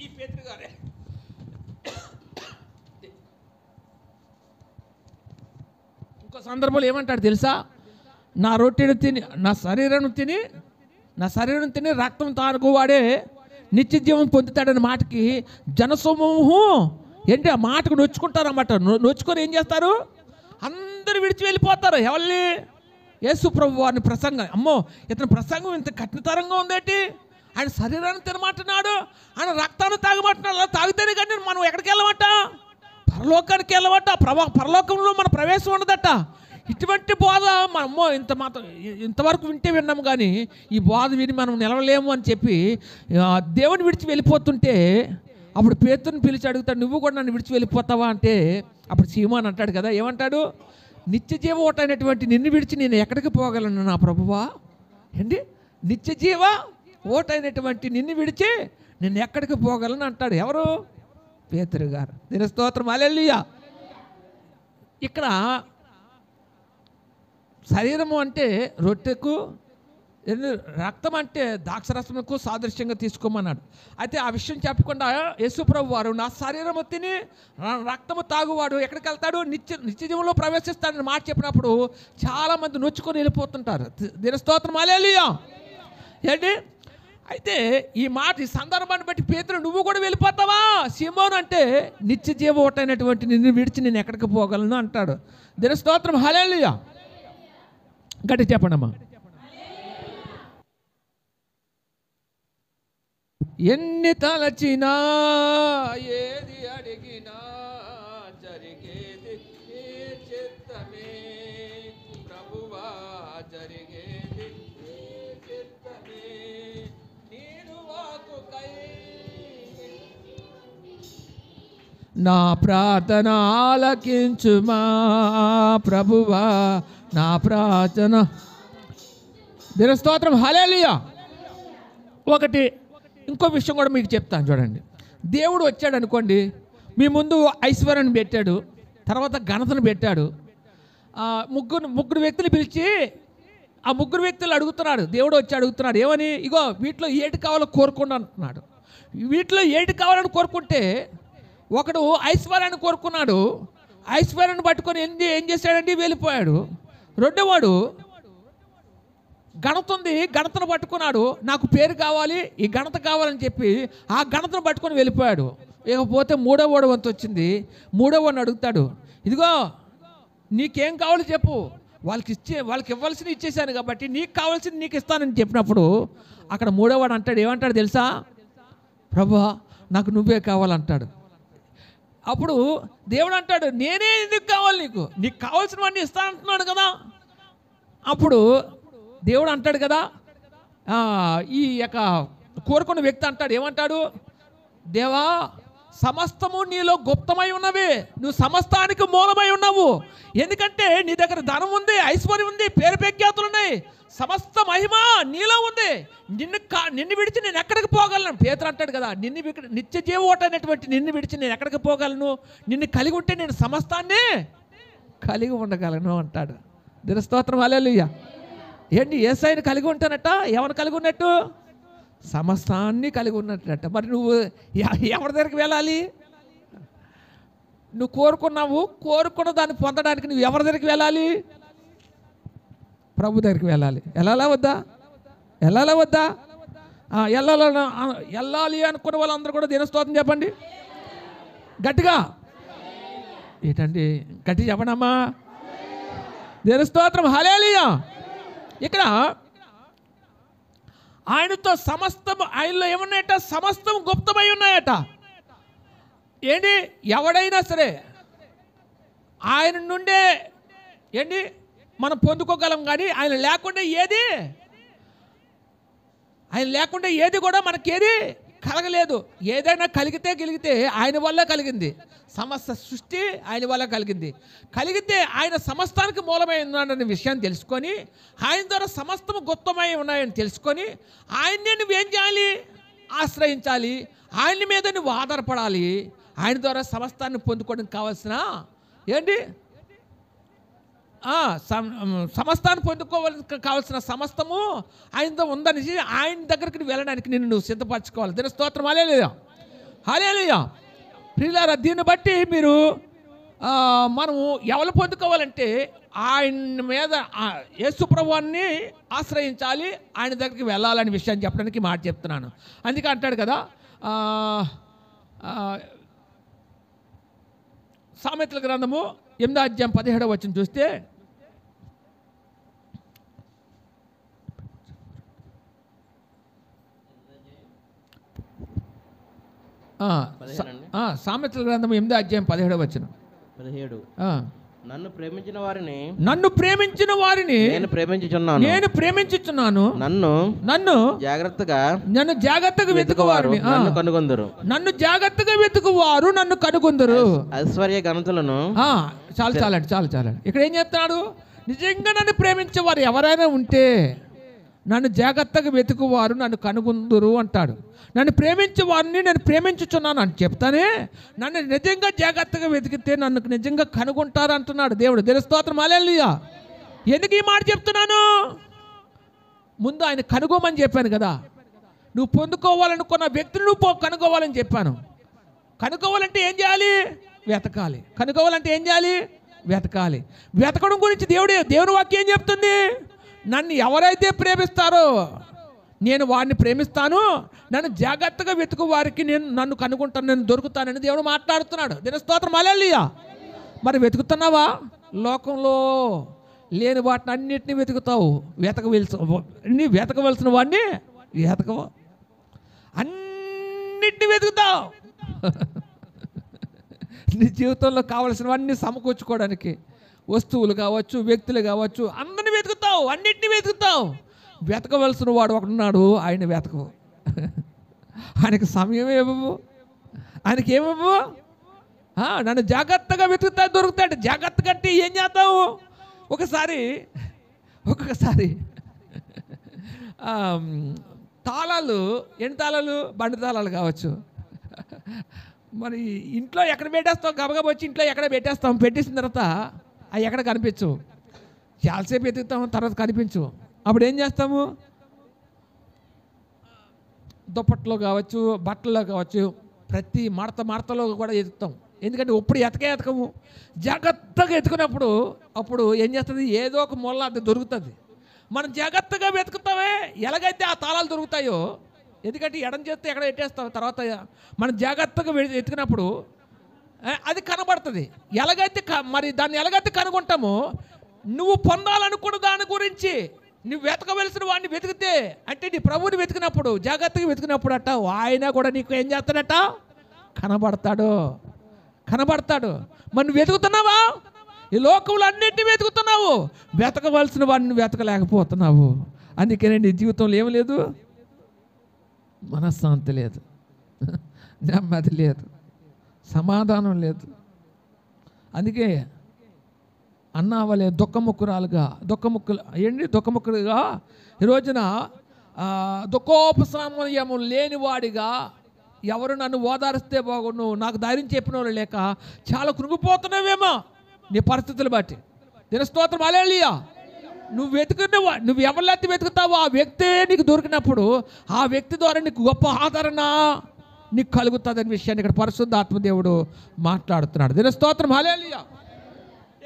ఈ పేతురు గారే ఇంకో సందర్భంలో ఏమంటాడు తెలుసా, నా రొట్టెను తిని నా శరీరం తిని రక్తం తాగువాడే నిత్య జీవం పొందుతాడని మాటకి జనసమూహం ఏంటి ఆ మాటకు నొచ్చుకుంటారన్నమాట. నొచ్చుకొని ఏం చేస్తారు, అందరూ విడిచి వెళ్ళిపోతారు. ఎవరిని, యేసు ప్రభు వారిని ప్రసంగం. అమ్మో ఇతని ప్రసంగం ఇంత కఠినతరంగా ఉందేంటి, ఆయన శరీరాన్ని తినమంటున్నాడు, ఆయన రక్తాన్ని తాగమంటున్నాడు. అలా తాగితేనే కానీ మనం ఎక్కడికి వెళ్ళమంట, పరలోకానికి వెళ్ళమంట. పరలోకంలో మన ప్రవేశం ఉండదట. ఇటువంటి బోధ మనమ్మో ఇంతవరకు వింటే విన్నాము, కానీ ఈ బోధ విని మనం నిలవలేము అని చెప్పి దేవుని విడిచి వెళ్ళిపోతుంటే అప్పుడు పేతురుని పిలిచి అడుగుతాడు, నువ్వు కూడా నన్ను విడిచి వెళ్ళిపోతావా అంటే అప్పుడు సీమోన్ అంటాడు కదా, ఏమంటాడు, నిత్య జీవ ఓటైనటువంటి నిన్ను విడిచి నేను ఎక్కడికి పోగలను నా ప్రభువా. ఏంటి, నిత్య జీవ ఓటైనటువంటి నిన్ను విడిచి నేను ఎక్కడికి పోగలను అంటాడు. ఎవరు, పేతురు గారు. దీని స్తోత్రం హల్లెలూయా. ఇక్కడ శరీరము అంటే రొట్టెకు రక్తం అంటే ద్రాక్షరసముకు సాదృశ్యంగా తీసుకోమన్నాడు. అయితే ఆ విషయం చెప్పకుండా యేసుప్రభు వారు నా శరీరము తిని రక్తము తాగువాడు ఎక్కడికి వెళ్తాడు, నిత్య జీవంలో ప్రవేశిస్తాడని మాట చెప్పినప్పుడు చాలామంది నొచ్చుకొని వెళ్ళిపోతుంటారు. దీని స్తోత్రం హల్లెలూయా. ఏంటి అయితే ఈ మాట ఈ సందర్భాన్ని బట్టి పేతురు నువ్వు కూడా వెళ్ళిపోతావా సీమోను అంటే, నిత్య జీవ ఓటైనటువంటి నిన్ను విడిచి నేను ఎక్కడికి పోగలను అంటాడు. దీని స్తోత్రం హల్లెలూయా. గట్టి చెప్పండమ్మా. ఎన్ని తలచినా ఏది అడిగినా జరిగేది నీ చిత్తమే ప్రభువా, జరిగేది నీ చిత్తమే, నీరు వాకుకై నా ప్రార్థన ఆలకించుమా ప్రభువా, నా ప్రార్థన. దీని స్తోత్రం హల్లెలూయా. ఒకటి ఇంకో విషయం కూడా మీకు చెప్తాను చూడండి. దేవుడు వచ్చాడు అనుకోండి, మీ ముందు ఐశ్వర్యాన్ని పెట్టాడు, తర్వాత ఘనతను పెట్టాడు. ముగ్గురు వ్యక్తులు పిలిచి ఆ ముగ్గురు వ్యక్తులు అడుగుతున్నాడు. దేవుడు వచ్చి అడుగుతున్నాడు ఏమని, ఇగో వీటిలో ఏటి కావాలో కోరుకోండి అంటున్నాడు. వీటిలో ఏటి కావాలని కోరుకుంటే ఒకడు ఐశ్వర్యాన్ని కోరుకున్నాడు, ఐశ్వర్యాన్ని పట్టుకొని ఏం చేశాడండి, వెళ్ళిపోయాడు. రెండోవాడు ఘనత ఉంది, ఘనతను పట్టుకున్నాడు, నాకు పేరు కావాలి, ఈ ఘనత కావాలని చెప్పి ఆ ఘనతను పట్టుకొని వెళ్ళిపోయాడు. ఇకపోతే మూడోవాడు వంతు వచ్చింది. మూడోవాడిని అడుగుతాడు, ఇదిగో నీకేం కావాలో చెప్పు, వాళ్ళకి ఇవ్వాల్సింది ఇచ్చేసాను కాబట్టి నీకు కావాల్సింది నీకు ఇస్తానని చెప్పినప్పుడు అక్కడ మూడోవాడు అంటాడు, ఏమంటాడు తెలుసా, ప్రభువా నాకు నువ్వే కావాలంటాడు. అప్పుడు దేవుడు అంటాడు, నేనే ఎందుకు కావాలి, నీకు కావాల్సినవన్నీ ఇస్తానంటున్నాడు కదా. అప్పుడు దేవుడు అంటాడు కదా, ఈ యొక్క కోరుకున్న వ్యక్తి అంటాడు, ఏమంటాడు, దేవా సమస్తము నీలో గుప్తమై ఉన్నవి, నువ్వు సమస్తానికి మూలమై ఉన్నావు. ఎందుకంటే నీ దగ్గర ధనం ఉంది, ఐశ్వర్యం ఉంది, పేరు ప్రఖ్యాతులు ఉన్నాయి, సమస్త మహిమ నీలో ఉంది. నిన్ను విడిచి నేను ఎక్కడికి పోగలను. పేతురు అంటాడు కదా, నిత్య జీవ ఓటైనటువంటి నిన్ను విడిచి నేను ఎక్కడికి పోగలను, నిన్ను కలిగి ఉంటే నేను సమస్తాన్ని కలిగి ఉండగలను అంటాడు. దీని స్తోత్రం హల్లెలూయా. ఏంటి యేసయ్యను కలిగి ఉంటానట, ఎవరు కలిగి ఉన్నట్టు, సమస్తాన్ని కలిగి ఉన్నట్ట. మరి నువ్వు ఎవరి దగ్గరికి వెళ్ళాలి, నువ్వు కోరుకున్న దాన్ని పొందడానికి నువ్వు ఎవరి దగ్గరికి వెళ్ళాలి, ప్రభు దగ్గరికి వెళ్ళాలి. వెళ్ళాలా వద్దా, వెళ్ళాలి అనుకున్న వాళ్ళందరూ కూడా దీని స్తోత్రం చెప్పండి గట్టిగా. ఏంటండి గట్టి చెప్పనమ్మా, దీని స్తోత్రం హల్లెలూయా. ఇక్కడ ఆయనతో సమస్తం, ఆయనలో ఏమున్నాయట, సమస్తం గుప్తమై ఉన్నాయట. ఏంటి ఎవడైనా సరే ఆయన నుండే ఏంటి మనం పొందుకోగలం, కానీ ఆయన లేకుండా ఏది కూడా మనకేది కలగలేదు. ఏదైనా కలిగితే ఆయన వల్ల కలిగింది. సమస్త సృష్టి ఆయన వల్ల కలిగితే ఆయన సమస్తానికి మూలమై ఉన్నాడనే విషయాన్ని తెలుసుకొని, ఆయన ద్వారా సమస్తము గుప్తమై ఉన్నాయని తెలుసుకొని ఆయన్నే నువ్వేం చేయాలి, ఆశ్రయించాలి, ఆయన మీద నువ్వు ఆధారపడాలి. ఆయన ద్వారా సమస్తాన్ని పొందుకోవడానికి కావాల్సిన ఏంటి, సమస్తాన్ని పొందుకోవాలని కావాల్సిన సమస్తము ఆయనతో ఉందని ఆయన దగ్గరికి వెళ్ళడానికి నువ్వు సిద్ధపరచుకోవాలి. దీని స్తోత్రం హల్లెలూయా. ప్రియులారా, దీన్ని బట్టి మీరు మనము ఎవరు పొందుకోవాలంటే ఆయన మీద యేసు ప్రభువుని ఆశ్రయించాలి, ఆయన దగ్గరికి వెళ్ళాలని విషయాన్ని చెప్పడానికి మాట చెప్తున్నాను. అందుకే అంటాడు కదా, సామెతల గ్రంథము 8వ అధ్యాయం 17వ వచనం చూస్తే, సామెతల గ్రంథం 8వ అధ్యాయం 17వ వచనం 17. నన్ను ప్రేమించిన వారిని నేను ప్రేమించుచున్నాను, నన్ను జాగ్రత్తగా వెతుకువారు నన్ను కనుగొందరు. ఐశ్వర్య ఘనతలను చాలండి. ఇక్కడ ఏం చెప్తున్నాడు, నిజంగా నన్ను ప్రేమించేవారు ఎవరైనా ఉంటే నన్ను జాగ్రత్తగా వెతుకువారు నన్ను కనుగొందురు అంటాడు. నన్ను ప్రేమించే వారిని నేను ప్రేమించుచున్నాను అని చెప్తానే, నన్ను నిజంగా జాగ్రత్తగా వెతికితే నన్ను నిజంగా కనుగొంటారు అంటున్నాడు దేవుడు. దీని స్తోత్రం హల్లెలూయా. ఎందుకు ఈ మాట చెప్తున్నాను, ముందు ఆయన కనుగోమని చెప్పాను కదా. నువ్వు పొందుకోవాలనుకున్న వ్యక్తిని నువ్వు కనుగోవాలని చెప్పాను. కనుగోవాలంటే ఏం చేయాలి? వెతకాలి. కనుగోవాలంటే ఏం చేయాలి? వెతకాలి. వెతకడం గురించి దేవుని వాక్యం ఏం చెప్తుంది? నన్ను ఎవరైతే ప్రేమిస్తారో నేను వారిని ప్రేమిస్తాను, నన్ను జాగ్రత్తగా వెతుకు వారికి నన్ను కనుగొంటాను, నేను దొరుకుతానని దేవుడు మాట్లాడుతున్నాడు. దినస్తోత్రం హల్లెలూయా. మరి వెతుకుతున్నావా? లోకంలో లేని వాటిని అన్నిటిని వెతుకుతావు. వెతకవలసిన వాడిని వెతకవు, అన్నిటిని వెతుకుతావు. నీ జీవితంలో కావలసినవన్నీ సమకూర్చుకోవడానికి వస్తువులు కావచ్చు, వ్యక్తులు కావచ్చు, అందరిని వెతుకుతావు, అన్నిటిని వెతుకుతావు. వెతకవలసిన వాడు ఒకడున్నాడు, ఆయన వెతకవు. ఆయనకి సమయం ఏమవు, ఆయనకి ఏమవు. నన్ను జాగ్రత్తగా వెతుకుతా దొరుకుతాడు. జాగ్రత్తగా అంటే ఏం చేస్తావు? ఒక్కొక్కసారి తాళాలు, ఎన్ని తాళాలు, బండి తాళాలు కావచ్చు. మరి ఇంట్లో ఎక్కడ పెట్టేస్తాం? గబగబ వచ్చి ఇంట్లో ఎక్కడ పెట్టేస్తాం. పెట్టేసిన తర్వాత అవి ఎక్కడ కనిపించు. చాలాసేపు ఎతుకుతాం, తర్వాత కనిపించు. అప్పుడు ఏం చేస్తాము? దుప్పట్లో కావచ్చు, బట్టల్లో కావచ్చు, ప్రతి మడతలో కూడా ఎతుకుతాం. ఎందుకంటే ఇప్పుడు ఎతకము. జాగ్రత్తగా ఎతుకున్నప్పుడు అప్పుడు ఏం చేస్తుంది? ఏదో ఒక మూల అది దొరుకుతుంది. మనం జాగ్రత్తగా వెతుకుతామే, ఎలాగైతే ఆ తాళాలు దొరుకుతాయో. ఎందుకంటే ఎడం చేస్తే ఎక్కడ పెట్టేస్తాం, తర్వాత మనం జాగ్రత్తగా ఎతికినప్పుడు అది కనబడుతుంది. ఎలాగైతే మరి దాన్ని ఎలాగైతే కనుగొంటామో, నువ్వు పొందాలనుకున్న దాని గురించి నువ్వు వెతకవలసిన వాడిని వెతికితే, అంటే నీ ప్రభువుని వెతికినప్పుడు, జాగ్రత్తగా వెతికినప్పుడు అట్ట ఆయన కూడా నీకు ఏం చేస్తాడట? కనబడతాడు. మరి నువ్వు వెతుకుతున్నావా? ఈ లోకంలో అన్నింటినీ వెతుకుతున్నావు, వెతకవలసిన వాడిని వెతకలేకపోతున్నావు. అందుకనే నీ జీవితంలో ఏం లేదు, మనశ్శాంతి లేదు, నెమ్మది లేదు, సమాధానం లేదు. అందుకే అన్నావలే దుఃఖముక్కులుగా ఈ రోజున దుఃఖోపశమనము లేనివాడిగా, ఎవరు నన్ను ఓదారిస్తే బాగుండు, నాకు ధైర్యం చెప్పిన వాళ్ళు లేక చాలా కృంగిపోతున్నావేమో నీ పరిస్థితులు బట్టి. దినస్తోత్రం హల్లెలూయా. నువ్వు ఎవరినైతే వెతుకుతావో ఆ వ్యక్తే నీకు దొరికినప్పుడు ఆ వ్యక్తి ద్వారా నీకు గొప్ప ఆదరణ నీకు కలుగుతుందని విషయాన్ని ఇక్కడ పరిశుద్ధ ఆత్మదేవుడు మాట్లాడుతున్నాడు. దినస్తోత్రం హల్లెలూయా.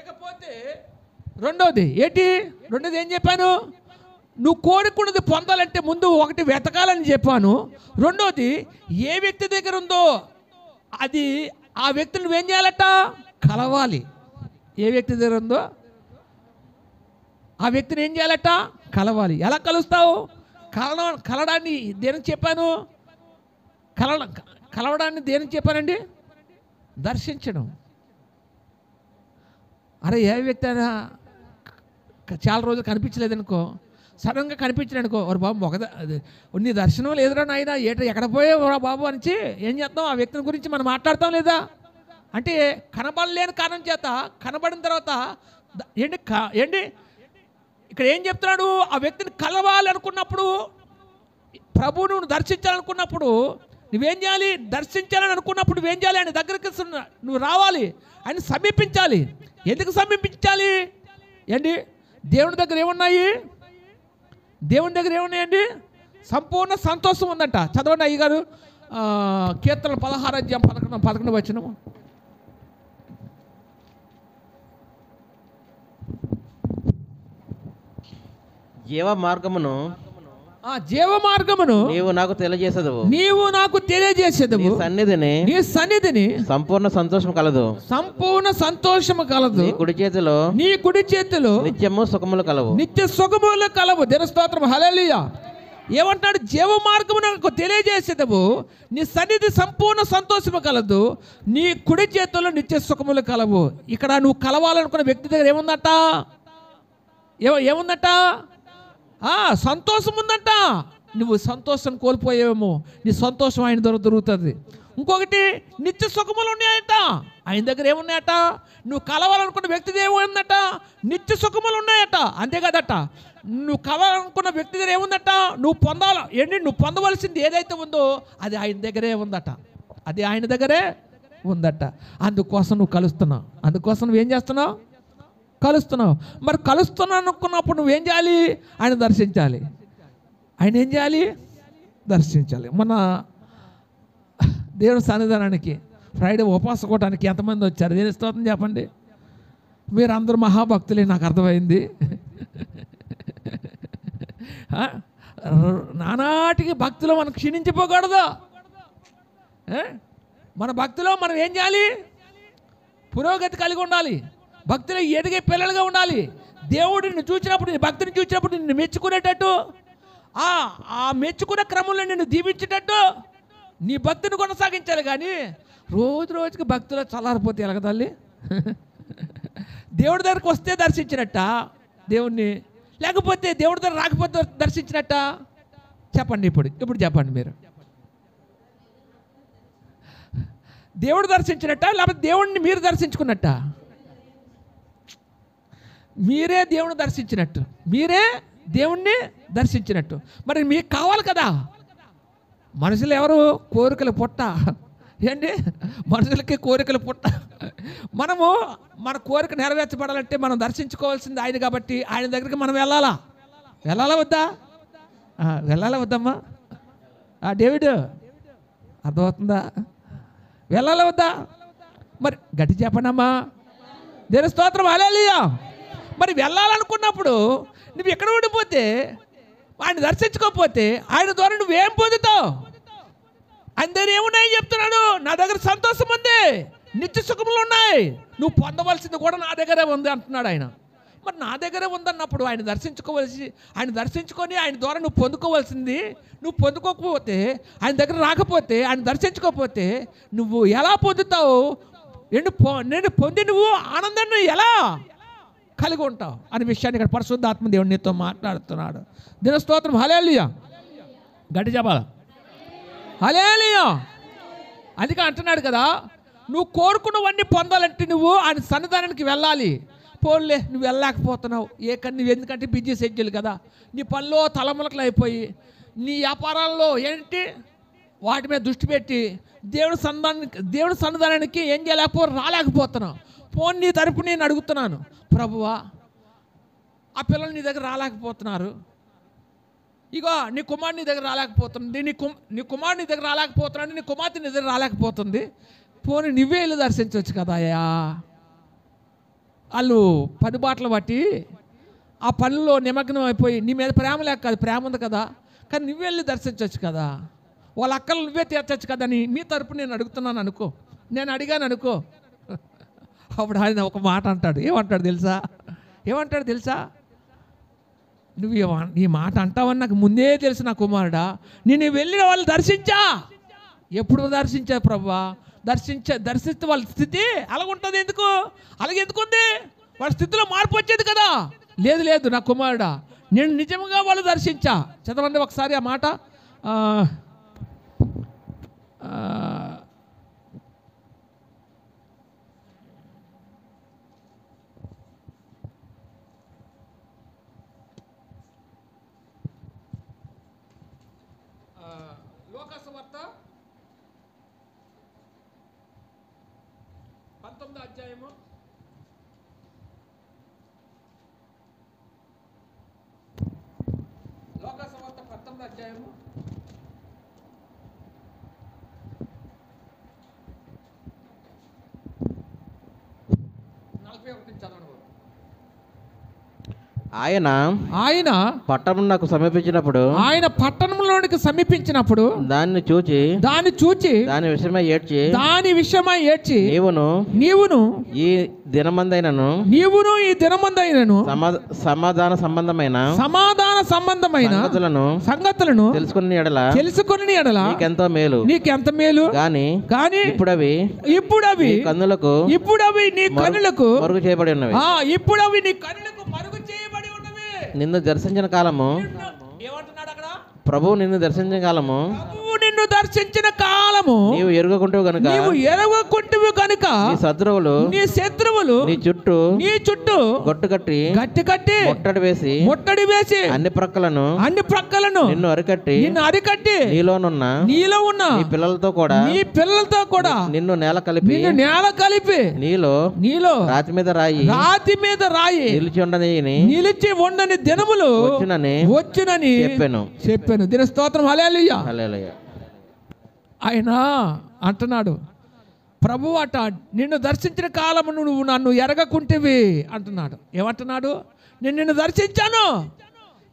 ఇకపోతే రెండోది ఏం చెప్పాను? నువ్వు కోరుకున్నది పొందాలంటే ముందు ఒకటి వెతకాలని చెప్పాను. రెండోది ఏ వ్యక్తి దగ్గర ఉందో అది ఆ వ్యక్తిని నువ్వేం చేయాలట? కలవాలి. ఏ వ్యక్తి దగ్గర ఉందో ఆ వ్యక్తిని ఏం చేయాలట? కలవాలి. ఎలా కలుస్తావు? కలడాన్ని దేనికి చెప్పాను? కలవడాన్ని దేనికి చెప్పానండి? దర్శించడం. అరే ఏ వ్యక్తి అయినా చాలా రోజులు కనిపించలేదనుకో, సడన్గా కనిపించాడనుకో, వారు బాబు నీ దర్శనం లేదురా నాయన, ఎక్కడ పోయావురా బాబు అని ఏం చేస్తాం? ఆ వ్యక్తిని గురించి మనం మాట్లాడతాం లేదా? అంటే కనబడలేని కారణం చేత కనబడిన తర్వాత ఏంటి ఇక్కడ ఏం చెప్తున్నాడు? ఆ వ్యక్తిని కలవాలనుకున్నప్పుడు, ప్రభువును నువ్వు దర్శించాలనుకున్నప్పుడు నువ్వేం చేయాలి? దర్శించాలని అనుకున్నప్పుడు నువ్వేం చేయాలి? ఆయన దగ్గరికి నువ్వు రావాలి, ఆయన సమీపించాలి. ఎందుకు సమీపించాలి? ఏంటి దేవుని దగ్గర ఏమున్నాయి? దేవుని దగ్గర ఏమున్నాయండి? సంపూర్ణ సంతోషం ఉందంట. చదవండి అయ్యగారు, కీర్తనలు 16:11 వచనము. జీవ మార్గమును నీవు నాకు తెలియజేసేదవు. నీ సన్నిధిని సంపూర్ణ సంతోషం కలదు. నీ కుడి చేతిలో నిత్యము సుఖములు కలవు. దినస్తోత్రం హల్లెలూయా. ఏమంటాడు? జీవ మార్గము నాకు తెలియజేసేదవు, నీ సన్నిధి సంపూర్ణ సంతోషము కలదు, నీ కుడి చేతిలో నిత్య సుఖములు కలవు. ఇక్కడ నువ్వు కలవాలనుకున్న వ్యక్తి దగ్గర ఏముందట? సంతోషం ఉందంట. నువ్వు సంతోషం కోల్పోయేమో, నీ సంతోషం ఆయన ద్వారా దొరుకుతుంది. ఇంకొకటి నిత్య సుఖములు ఉన్నాయంట. ఆయన దగ్గర ఏమున్నాయట? నువ్వు కలవాలనుకున్న వ్యక్తి ఏముందట? నిత్య సుఖములు ఉన్నాయట. అంతేకాదట, నువ్వు కలవాలనుకున్న వ్యక్తి దగ్గర ఏముందట? నువ్వు పొందవలసింది ఏదైతే ఉందో అది ఆయన దగ్గరే ఉందట. అందుకోసం నువ్వు కలుస్తున్నావు. అందుకోసం నువ్వేం చేస్తున్నావు? కలుస్తున్నావు. మరి కలుస్తున్నాను అనుకున్నప్పుడు నువ్వేం చేయాలి? ఆయన దర్శించాలి. ఆయన ఏం చేయాలి? దర్శించాలి. మన దేవుని సన్నిధానానికి ఫ్రైడే ఉపవాసకోవడానికి ఎంతమంది వచ్చారు? దేని స్తోత్రం చెప్పండి. మీరు అందరూ మహాభక్తులే, నాకు అర్థమైంది. నానాటికి భక్తిలో మనం క్షీణించిపోకూడదు. మన భక్తిలో మనం ఏం చేయాలి? పురోగతి కలిగి ఉండాలి. భక్తిలో ఎదిగే పిల్లలుగా ఉండాలి. దేవుడిని చూసినప్పుడు, నీ భక్తిని చూసినప్పుడు నిన్ను మెచ్చుకునేటట్టు, ఆ మెచ్చుకునే క్రమంలో నిన్ను దీవించేటట్టు నీ భక్తిని కొనసాగించాలి. కానీ రోజు రోజుకి భక్తిలో చల్లారిపోతే ఎలాగ తల్లి? దేవుడి దగ్గరికి వస్తే దర్శించినట్ట దేవుణ్ణి, లేకపోతే దేవుడి దగ్గర రాకపోతే దర్శించినట్ట? చెప్పండి. ఇప్పుడు చెప్పండి మీరు. దేవుడు దర్శించినట్ట, లేకపోతే దేవుడిని మీరు దర్శించుకున్నట్ట? మీరే దేవుని దర్శించినట్టు, మీరే దేవుణ్ణి దర్శించినట్టు. మరి మీకు కావాలి కదా. మనుషులు ఎవరు? కోరికలు పుట్ట. ఏంటి? మనుషులకి కోరికలు పుట్ట. మనము మన కోరిక నెరవేర్చబడాలంటే మనం దర్శించుకోవాల్సింది ఆయన. కాబట్టి ఆయన దగ్గరికి మనం వెళ్ళాలా వద్దా? వెళ్ళాలా వద్దమ్మా? డేవిడ్, అర్థమవుతుందా? వెళ్ళాలా వద్దా? మరి గట్టి చెప్పండమ్మా. దేవుని స్తోత్రం, హల్లెలూయా. మరి వెళ్ళాలనుకున్నప్పుడు నువ్వు ఎక్కడ ఉండిపోతే, ఆయన దర్శించుకోకపోతే ఆయన ద్వారా నువ్వేం పొందుతావు? ఆయన దగ్గర ఏమున్నాయని చెప్తున్నాడు? నా దగ్గర సంతోషం ఉంది, నిత్య సుఖములు ఉన్నాయి, నువ్వు పొందవలసింది కూడా నా దగ్గరే ఉంది అంటున్నాడు ఆయన. మరి నా దగ్గరే ఉందన్నప్పుడు ఆయన దర్శించుకొని ఆయన ద్వారా నువ్వు పొందుకోవాల్సింది నువ్వు పొందుకోకపోతే, ఆయన దగ్గర రాకపోతే, ఆయన దర్శించుకోకపోతే నువ్వు ఎలా పొందుతావు? నేను పొంది నువ్వు ఆనందాన్ని ఎలా కలిగి ఉంటావు అనే విషయాన్ని ఇక్కడ పరిశుద్ధాత్మ దేవుడు నీతో మాట్లాడుతున్నాడు. దిన స్తోత్రం, హల్లెలూయా. గట్టి చెప్పాలి, హల్లెలూయా. అందుకే అంటున్నాడు కదా, నువ్వు కోరుకున్నవన్నీ పొందాలంటే నువ్వు ఆయన సన్నిధానానికి వెళ్ళాలి. పోన్లే, నువ్వు వెళ్ళలేకపోతున్నావు. నువ్వు ఎందుకంటే బిజీ షెడ్యూల్ కదా, నీ పనిలో తలములకలు అయిపోయి, నీ వ్యాపారాల్లో ఏంటి వాటి మీద దృష్టి పెట్టి దేవుని సన్నిధానానికి ఏం రాలేకపోతున్నావు. పోన్ నీ తరపు నేను అడుగుతున్నాను, ప్రభువా ఆ పిల్లలు నీ దగ్గర రాలేకపోతున్నారు, ఇగో నీ కుమారుడు నీ దగ్గర రాలేకపోతుంది, నీ కుమారుడు నీ దగ్గర రాలేకపోతున్నాడు, నీ కుమార్తె నీ దగ్గర రాలేకపోతుంది, పోనీ నువ్వే వెళ్ళి దర్శించవచ్చు కదా అయ్యా. వాళ్ళు పని బాటలు బట్టి ఆ పనుల్లో నిమగ్నం అయిపోయి, నీ మీద ప్రేమ లేక కాదు, ప్రేమ ఉంది కదా, కానీ నువ్వే వెళ్ళి దర్శించవచ్చు కదా, వాళ్ళ అక్కలు నువ్వే తీర్చచ్చు కదా అని మీ తరపు నేను అడుగుతున్నాను అనుకో, నేను అడిగాను అనుకో. అప్పుడు ఆయన ఒక మాట అంటాడు. ఏమంటాడు తెలుసా? నువ్వు ఈ మాట అంటావని నాకు ముందే తెలుసు నా కుమారుడా. నేను వెళ్ళిన వాళ్ళు దర్శించా. ఎప్పుడు దర్శించా ప్రభువా? దర్శిస్తే వాళ్ళ స్థితి అలాగుంటుంది. అలాగెందుకు ఉంది? వాళ్ళ స్థితిలో మార్పు వచ్చేది కదా. లేదు నా కుమారుడా, నేను నిజంగా వాళ్ళు దర్శించా. చదవండి ఒకసారి ఆ మాట. లోకాసువార్త 19వ అధ్యాయము 19వ అధ్యాయము 41 చదవండి. ఆయన పట్టణంలోకి సమీపించినప్పుడు దాన్ని చూచి దాని విషయమై ఏడ్చి నీవును ఈ దినమందైనను సమాధాన సంబంధమైన సంగతులను తెలుసుకుని ఎడల నీకెంత మేలు గాని ఇప్పుడు అవి నీ కన్నులకు మరుగు చేయబడి ఉన్నవి. నిన్ను దర్శించిన కాలము. ప్రభువు నిన్ను దర్శించిన కాలము నిన్ను దర్శించిన కాలము నీవు ఎరుగకుంటావు గనుక నీవు ఎరగకుంటువు కనుక నీ శత్రువులు నీ చుట్టూ గొట్టు కట్టి ముట్టడి వేసి అన్ని ప్రక్కలను నిన్ను అరికట్టి నీలో ఉన్న నీ పిల్లలతో కూడా నిన్ను నేల కలిపి నీలో రాతి మీద రాయి నిలిచి ఉండని దినములు వచ్చునని చెప్పాను. దీని స్తోత్రం. హల్లెలూయా. ఆయన అంటున్నాడు, ప్రభు అట నిన్ను దర్శించిన కాలము నువ్వు నన్ను ఎరగకుంటివి అంటున్నాడు. ఏమంటున్నాడు? నేను నిన్ను దర్శించాను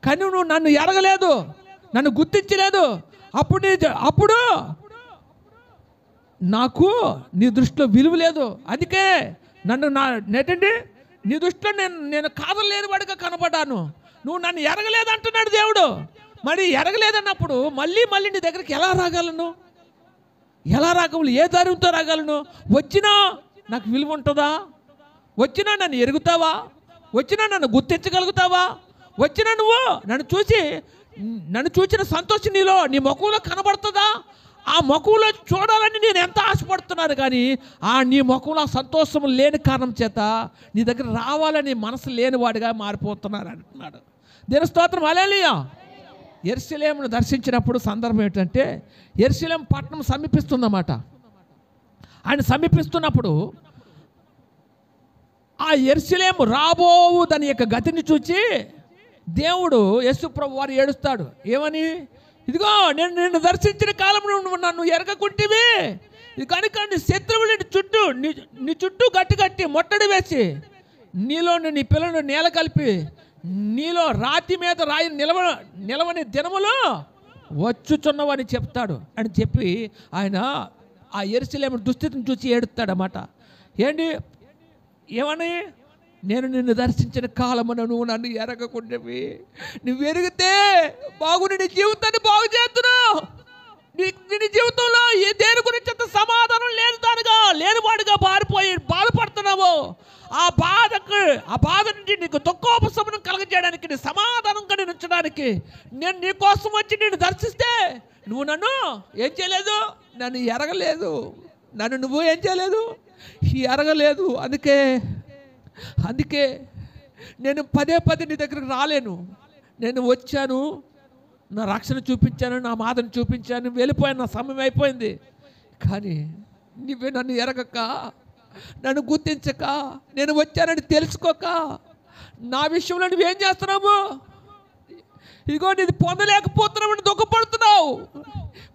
కానీ నువ్వు నన్ను ఎరగలేదు, నన్ను గుర్తించలేదు. అప్పుడు నాకు నీ దృష్టిలో విలువ లేదు. అందుకే నన్ను నేటండి నీ దృష్టిలో నేను కాదలేని వాడిగా కనపడ్డాను. నువ్వు నన్ను ఎరగలేదు అంటున్నాడు దేవుడు. మరి ఎరగలేదన్నప్పుడు మళ్ళీ నీ దగ్గరికి ఎలా రాగలను? ఏ ధైర్యంతో రాగలను? వచ్చినా నాకు విలువ ఉంటుందా? వచ్చినా నన్ను ఎరుగుతావా? వచ్చినా నన్ను గుర్తించగలుగుతావా? వచ్చినా నువ్వు నన్ను చూసిన సంతోషం నీ ముఖంలో కనబడుతుందా? ఆ ముఖంలో చూడాలని నేను ఎంత ఆశపడుతున్నాను కానీ నీ ముఖంలో సంతోషం లేని కారణం చేత నీ దగ్గర రావాలని మనసు లేనివాడిగా మారిపోతున్నారు అంటున్నాడు. దేవుని స్తోత్రం. హల్లెలూయా. యెరూషలేమును దర్శించినప్పుడు సందర్భం ఏంటంటే యెరూషలేం పట్టణం సమీపిస్తుందన్నమాట. ఆయన సమీపిస్తున్నప్పుడు ఆ యెరూషలేము రాబోవు దాని యొక్క గతిని చూచి దేవుడు యేసు ప్రభు వారు ఏడుస్తాడు. ఏమని? ఇదిగో నేను నిన్ను దర్శించిన కాలం నువ్వు నన్ను ఎరగకుంటివి కనుక నీ శత్రువులు నీ చుట్టూ గట్టి ముట్టడి వేసి నీ పిల్లలను నేల కలిపి నీలో రాతి మీద రాయి నిలవని దినములో వచ్చుచున్నవని చెప్తాడు అని చెప్పి ఆయన ఆ యెరూషలేము దుస్థితిని చూసి ఏడుస్తాడన్నమాట. ఏంటి? ఏమని? నేను నిన్ను దర్శించిన కాలమున నువ్వు నన్ను ఎరగకుండావి. నువ్వు ఎరిగితే బాగుని నీ జీవితాన్ని బాగు చేస్తున్నావు. నీ జీవితంలో దేని గురించి అంత సమాధానం లేనివాడిగా బాధపడుతున్నావు. ఆ బాధ నుంచి నీకు దుఃఖోపశమనం కలగజేయడానికి, నీ సమాధానంగా నేను ఉంచడానికి నేను నీ కోసం వచ్చి నేను దర్శిస్తే నువ్వు నన్ను ఏం చేయలేదు? నన్ను ఎరగలేదు. నువ్వు ఏం చేయలేదు? ఎరగలేదు. అందుకే నేను పదే నీ దగ్గరికి రాలేను. నేను వచ్చాను, నా రక్షణ చూపించాను, నా మాదను చూపించాను, వెళ్ళిపోయాను, నా సమయం అయిపోయింది. కానీ నువ్వే నన్ను ఎరగక, నన్ను గుర్తించక, నేను వచ్చానని తెలుసుకోక నా విషయంలో నువ్వేం చేస్తున్నావు? ఇదిగో నేను పొందలేకపోతున్నావు, దుఃఖపడుతున్నావు.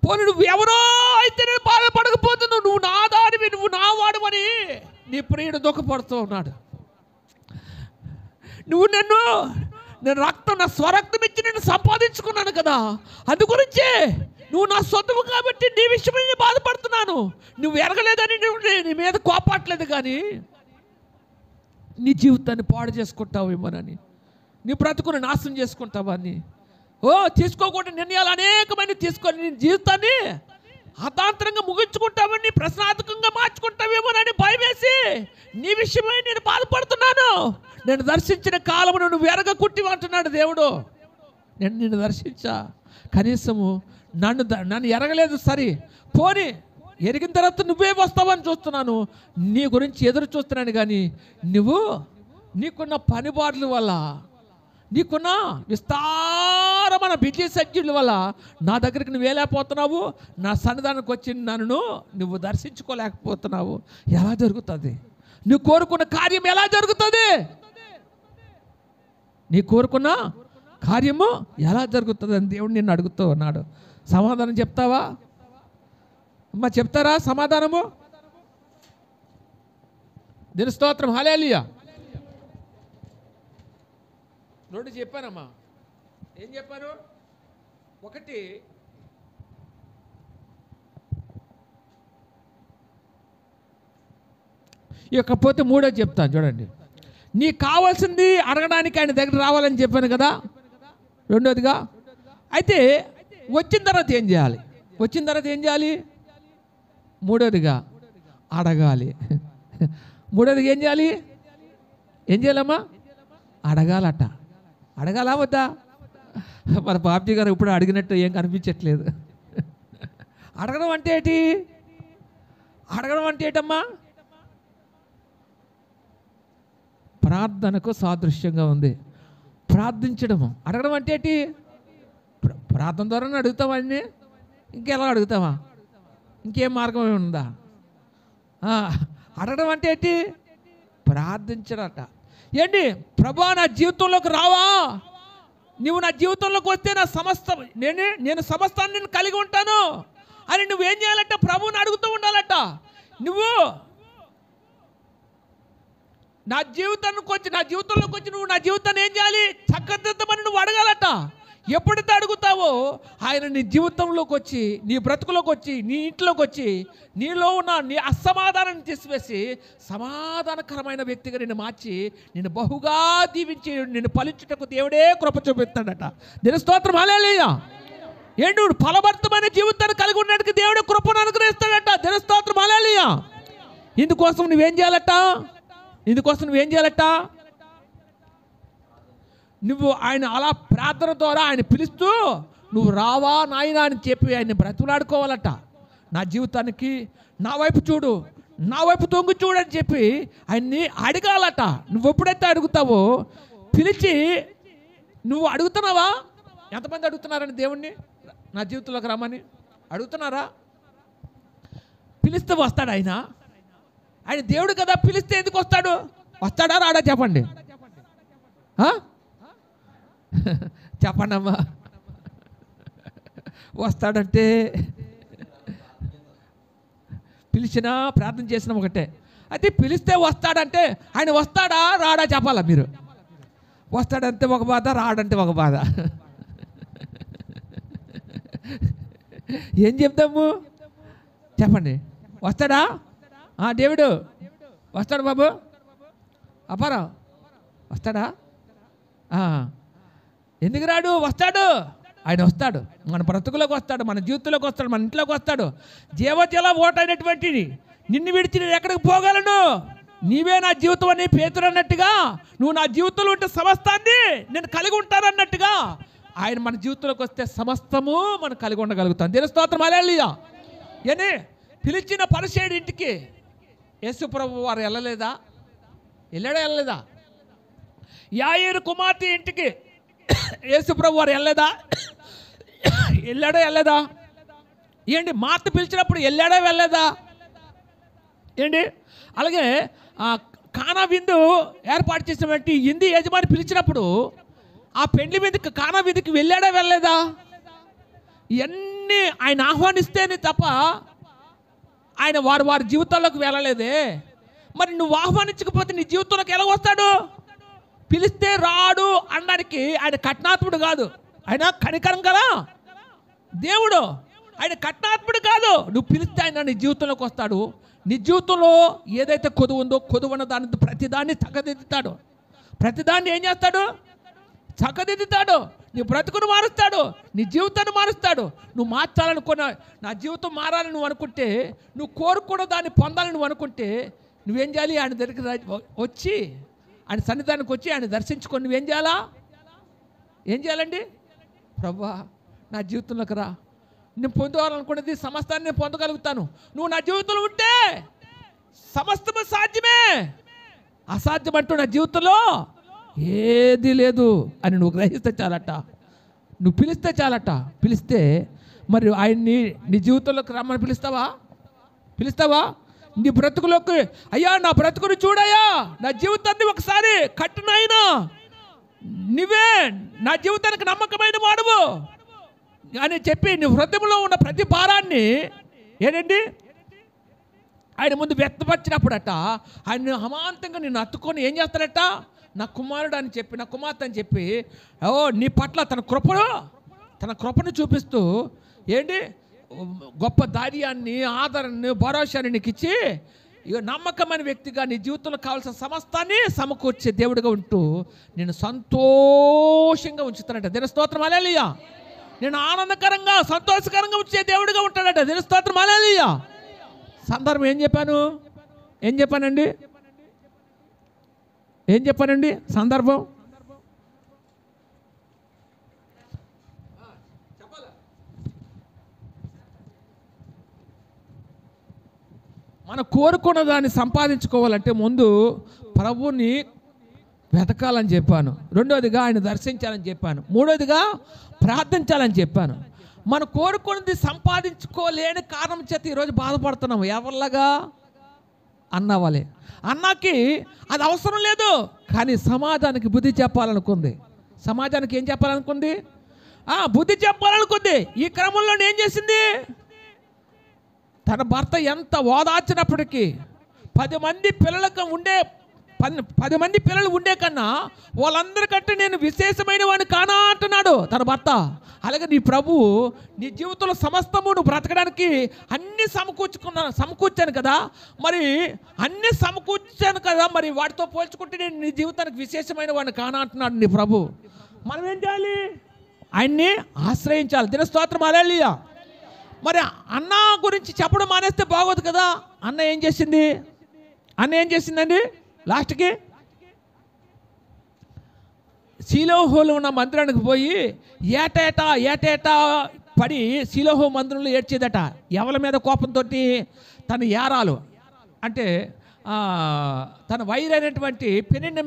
పోనీ నువ్వు ఎవరో అయితే నేను బాధపడకపోతున్నావు. నువ్వు నా దానివి, నువ్వు నా వాడువని నీ ప్రియుడు దుఃఖపడుతూ ఉన్నాడు. నువ్వు నేను రక్తం, నా స్వరక్తం ఇచ్చి నేను సంపాదించుకున్నాను కదా, అందు గురించి నువ్వు నా సొంతము కాబట్టి నీ విషయమై నేను బాధపడుతున్నాను. నువ్వు ఎరగలేదని నీ మీద కోపట్లేదు కానీ నీ జీవితాన్ని పాడు చేసుకుంటావేమోనని, నీ బ్రతుకుని నాశనం చేసుకుంటావని, తీసుకోకుండా నిర్ణయాలు అనేకమైన తీసుకొని నీ జీవితాన్ని అతాంతరంగా ముగించుకుంటావని, ప్రశ్నార్థకంగా మార్చుకుంటావేమోనని భయమేసి నీ విషయమై నేను బాధపడుతున్నాను. నేను దర్శించిన కాలమును నువ్వు ఎరగకుంటివంటున్నాడు దేవుడు. నేను నిన్ను దర్శించా, కనీసము నన్ను ఎరగలేదు. సరే పోనీ ఎరిగిన తర్వాత నువ్వే వస్తావని చూస్తున్నాను, నీ గురించి ఎదురు చూస్తున్నాను. కానీ నీకున్న పనిబాట్ల వల్ల, నీకున్న విస్తారమైన బిజీ షెడ్యూల్ వల్ల నా దగ్గరికి నువ్వు వెళ్ళలేకపోతున్నావు. నా సన్నిధానానికి వచ్చి నువ్వు దర్శించుకోలేకపోతున్నావు. ఎలా జరుగుతుంది? నువ్వు కోరుకున్న కార్యం ఎలా జరుగుతుంది? నీ కోరుకున్న కార్యము ఎలా జరుగుతుంది అని దేవుడు నిన్ను అడుగుతూ ఉన్నాడు. సమాధానం చెప్తావా అమ్మా? చెప్తారా సమాధానము? దీని స్తోత్రం. హల్లెలూయా. రెండు చెప్పానమ్మా. ఏం చెప్పాను? ఒకటి, ఇకపోతే మూడో చెప్తాను చూడండి. నీకు కావాల్సింది అడగడానికి ఆయన దగ్గర రావాలని చెప్పాను కదా. రెండోదిగా అయితే వచ్చిన తర్వాత ఏం చేయాలి? మూడోదిగా అడగాలి. మూడోదిగా ఏం చేయాలమ్మా? అడగాలట. అడగాలా వద్దా? మన బాబ్జీ గారు ఇప్పుడు అడిగినట్టు ఏం కనిపించట్లేదు. అడగడం అంటే ఏంటి? అడగడం అంటే ఏంటమ్మా? ప్రార్థనకు సాదృశ్యంగా ఉంది ప్రార్థించడము. అడగడం అంటే ఏంటి? ప్రార్థన ద్వారానే అడుగుతావా అన్నీ? ఇంకెలా అడుగుతావా? ఇంకేం మార్గం ఉందా? అడగడం అంటే ఏంటి? ప్రార్థించడట. ఏంటి? ప్రభువా నా జీవితంలోకి రావా, నువ్వు నా జీవితంలోకి వస్తే నా సమస్తం నేను సమస్తాన్ని నేను కలిగి ఉంటాను అని నువ్వేం చేయాలంట? ప్రభువుని అడుగుతూ ఉండాలట. నువ్వు నా జీవితంలోకి వచ్చి నువ్వు నా జీవితాన్ని ఏం చేయాలి? చక్కదిద్దమని నువ్వు అడగాలట. ఎప్పుడైతే అడుగుతావో ఆయన నీ జీవితంలోకి వచ్చి, నీ బ్రతుకులోకి వచ్చి, నీ ఇంట్లోకి వచ్చి, నీలో ఉన్న నీ అసమాధానాన్ని తీసివేసి సమాధానకరమైన వ్యక్తిగా నిన్ను మార్చి నిన్ను బహుగా దీవించి నిన్ను ఫలించుటకు దేవుడే కృప చూపిస్తాడట. దీని స్తోత్రం. హల్లెలూయా. ఏంటి? ఫలభరితమైన జీవితాన్ని కలిగి ఉండడానికి దేవుడే కృపను అనుగ్రహిస్తాడట. దీని స్తోత్రం. హల్లెలూయా. ఇందుకోసం నువ్వేం చేయాలట? నువ్వు ఆయన అలా ప్రార్థన ద్వారా ఆయన పిలుస్తూ నువ్వు రావా నాయనా అని చెప్పి ఆయన్ని బ్రతులాడుకోవాలట. నా జీవితానికి నా వైపు చూడు, నా వైపు తొంగి చూడని చెప్పి ఆయన్ని అడగాలట. నువ్వు ఎప్పుడైతే అడుగుతావో, పిలిచి నువ్వు అడుగుతున్నావా? ఎంతమంది అడుగుతున్నారని దేవుణ్ణి నా జీవితంలోకి రమ్మని అడుగుతున్నారా? పిలిస్తే వస్తాడు ఆయన. ఆయన దేవుడు కదా, పిలిస్తే ఎందుకు వస్తాడు? వస్తాడా రాడా చెప్పండి? చెప్పండి అమ్మా. వస్తాడంటే పిలిచినా ప్రార్థన చేసిన ఒకటే. అయితే పిలిస్తే వస్తాడంటే ఆయన వస్తాడా రాడా చెప్పాలా మీరు? వస్తాడంటే ఒక బాధ, రాడంటే ఒక బాధ. ఏం చెప్తాము చెప్పండి? వస్తాడా? దేవుడు వస్తాడు బాబు. అపారా వస్తాడా? ఎందుకు రాడు? వస్తాడు. ఆయన వస్తాడు. మన బ్రతుకులోకి వస్తాడు, మన జీవితంలోకి వస్తాడు, మన ఇంట్లోకి వస్తాడు. జీవజల ఓటైనటువంటి నిన్ను విడిచి నేను ఎక్కడికి పోగలను? నీవే నా జీవితం అని పేతురు అన్నట్టుగా, నువ్వు నా జీవితంలో ఉంటే సమస్తాన్ని నేను కలిగి ఉంటానన్నట్టుగా ఆయన మన జీవితంలోకి వస్తే సమస్తము మనం కలిగి ఉండగలుగుతాం. దేవుని స్తోత్రం. హల్లెలూయా. ఏనే పిలిచిన పరిసేయుడి ఇంటికి యేసు ప్రభు వారు వెళ్ళలేదా? వెళ్ళలేదా? యాయేరు కుమార్తె ఇంటికి యేసు ప్రభు వారు వెళ్ళలేదా? వెళ్ళలేదా? ఏంటి? మార్త పిలిచినప్పుడు వెళ్ళలేదా? ఏంటి? అలాగే కానా విందు ఏర్పాటు చేసినటువంటి ఇంది యజమాని పిలిచినప్పుడు ఆ పెండ్లి మీదకి, కానా విందుకి వెళ్ళలేదా? ఇవన్నీ ఆయన ఆహ్వానిస్తేనే తప్ప ఆయన వారి జీవితాల్లోకి వెళ్ళలేదే. మరి నువ్వు ఆహ్వానించకపోతే నీ జీవితంలోకి ఎలా వస్తాడు? పిలిస్తే రాడు అనడానికి ఆయన కఠినాత్ముడు కాదు, ఆయన కనికరం కదా దేవుడు. ఆయన కఠినాత్ముడు కాదు. నువ్వు పిలిస్తే ఆయన నీ జీవితంలోకి వస్తాడు. నీ జీవితంలో ఏదైతే కొదువు ఉందో, కొదువున్న దాని ప్రతిదాన్ని చక్కదిద్దుతాడు. ప్రతిదాన్ని ఏం చేస్తాడు? చక్కదిద్దుతాడు. నీ బ్రతుకును మారుస్తాడు, నీ జీవితాన్ని మారుస్తాడు. నువ్వు మార్చాలనుకున్న, నా జీవితం మారాలని నువ్వు అనుకుంటే, నువ్వు కోరుకున్న దాన్ని పొందాలని నువ్వు అనుకుంటే నువ్వేం చేయాలి? ఆయన దగ్గరికి వచ్చి, ఆయన సన్నిధానికి వచ్చి ఆయన దర్శించుకొని నువ్వేం చేయాలా? ఏం చేయాలండి? ప్రభువా నా జీవితంలోకి రా, నేను పొందాలనుకున్నది సమస్తాన్ని నేను పొందగలుగుతాను. నువ్వు నా జీవితంలో ఉంటే సమస్తము సాధ్యమే, అసాధ్యం అంటూ నా జీవితంలో ఏది లేదు అని నువ్వు గ్రహిస్తే చాలట. నువ్వు పిలిస్తే చాలట. పిలిస్తే మరి ఆయన్ని నీ జీవితంలోకి రమ్మని పిలుస్తావా? నీ బ్రతుకులోకి, అయ్యా నా బ్రతుకుని చూడయ్యా, నా జీవితాన్ని ఒకసారి కట్టునైనా, నువ్వే నా జీవితానికి నమ్మకమైన వాడువు అని చెప్పి నీ హృదయంలో ఉన్న ప్రతి భారాన్ని ఏంటండి ఆయన ముందు వ్యక్తపరిచినప్పుడట, ఆయన అమాంతంగా నిన్ను హత్తుకొని ఏం చేస్తాడట? నా కుమారుడు అని చెప్పి, నా కుమార్తె అని చెప్పి, నీ పట్ల తన కృపను చూపిస్తూ ఏంటి గొప్ప ధైర్యాన్ని, ఆదరణని, భరోసాని నీకు ఇచ్చి నమ్మకమైన వ్యక్తిగా నీ జీవితంలో కావాల్సిన సమస్తాన్ని సమకూర్చే దేవుడిగా ఉంటూ నేను సంతోషంగా ఉంచుతానట. దేవుని స్తోత్రం. హల్లెలూయా. నేను ఆనందకరంగా, సంతోషకరంగా ఉంచే దేవుడిగా ఉంటాడట. దేవుని స్తోత్రం. హల్లెలూయా. సందర్భం ఏం చెప్పానండి? సందర్భం మనం కోరుకున్న దాన్ని సంపాదించుకోవాలంటే ముందు ప్రభువుని వెతకాలని చెప్పాను, రెండోదిగా ఆయన దర్శించాలని చెప్పాను, మూడోదిగా ప్రార్థించాలని చెప్పాను. మనం కోరుకున్నది సంపాదించుకోలేని కారణం చేత ఈరోజు బాధపడుతున్నాము. ఎవరిలాగా? అన్నవాలే. అన్నకి అది అవసరం లేదు, కానీ సమాజానికి బుద్ధి చెప్పాలనుకుంది. సమాజానికి ఏం చెప్పాలనుకుంది? బుద్ధి చెప్పాలనుకుంది. ఈ క్రమంలో ఏం చేసింది? తన భర్త ఎంత ఓదార్చినప్పటికీ 10 మంది పిల్లలు ఉండే కన్నా వాళ్ళందరికంటే నేను విశేషమైన వాడిని కానా అంటున్నాడు తన భర్త. అలాగే నీ ప్రభువు నీ జీవితంలో సమస్తము నువ్వు బ్రతకడానికి అన్నీ సమకూర్చాను కదా, మరి అన్నీ సమకూర్చాను కదా, మరి వాటితో పోల్చుకుంటే నేను నీ జీవితానికి విశేషమైన వాడిని కానా అంటున్నాడు నీ ప్రభు. మనం ఏం చేయాలి? ఆయన్ని ఆశ్రయించాలి. దినస్తోత్రం హల్లెలూయా. మరి అన్న గురించి చెప్పడం మానేస్తే బాగోదు కదా. అన్న ఏం చేసిందండి? లాస్ట్కి శీలోహులో ఉన్న మందిరానికి పోయి ఏటేటా పడి శీలోహు మందిరంలో ఏడ్చేదట. ఎవరి మీద కోపంతో? తన యారాలు అంటే తన వైరైనటువంటి పెనిన్న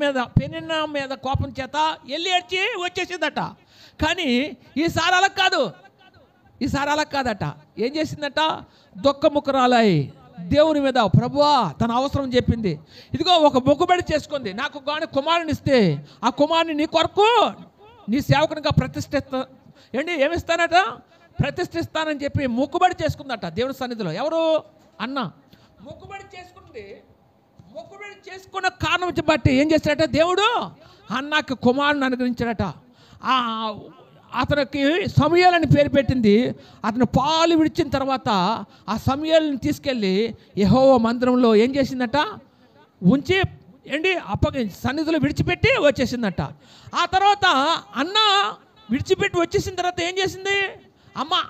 మీద కోపం చేత వెళ్ళి ఏడ్చి వచ్చేసిందట. కానీ ఈసారి అలా కాదట. ఏం చేసిందట? దుఃఖముఖరాలై దేవుని మీద ప్రభువా తన అవసరం చెప్పింది. ఇదిగో ఒక మొక్కుబడి చేసుకుంది. నాకు కానీ కుమారుని ఇస్తే ఆ కుమారుని నీ కొరకు నీ సేవకునిగా ఏమిస్తానట? ప్రతిష్ఠిస్తానని చెప్పి మొక్కుబడి చేసుకుందట దేవుని సన్నిధిలో. ఎవరు? అన్న. మొక్కుబడి చేసుకున్న కారణం బట్టి ఏం చేశాడట? దేవుడు అన్నకి కుమారుని అనుగ్రహించాడట. అతనికి సమూయేలు అని పేరు పెట్టింది. అతను పాలు విడిచిన తర్వాత ఆ సమూయేలుని తీసుకెళ్ళి యెహోవా మందిరంలో ఏం చేసిందట? ఉంచి సన్నిధిలో విడిచిపెట్టి వచ్చేసిందట. ఆ తర్వాత అన్న విడిచిపెట్టి వచ్చేసిన తర్వాత ఏం చేసింది?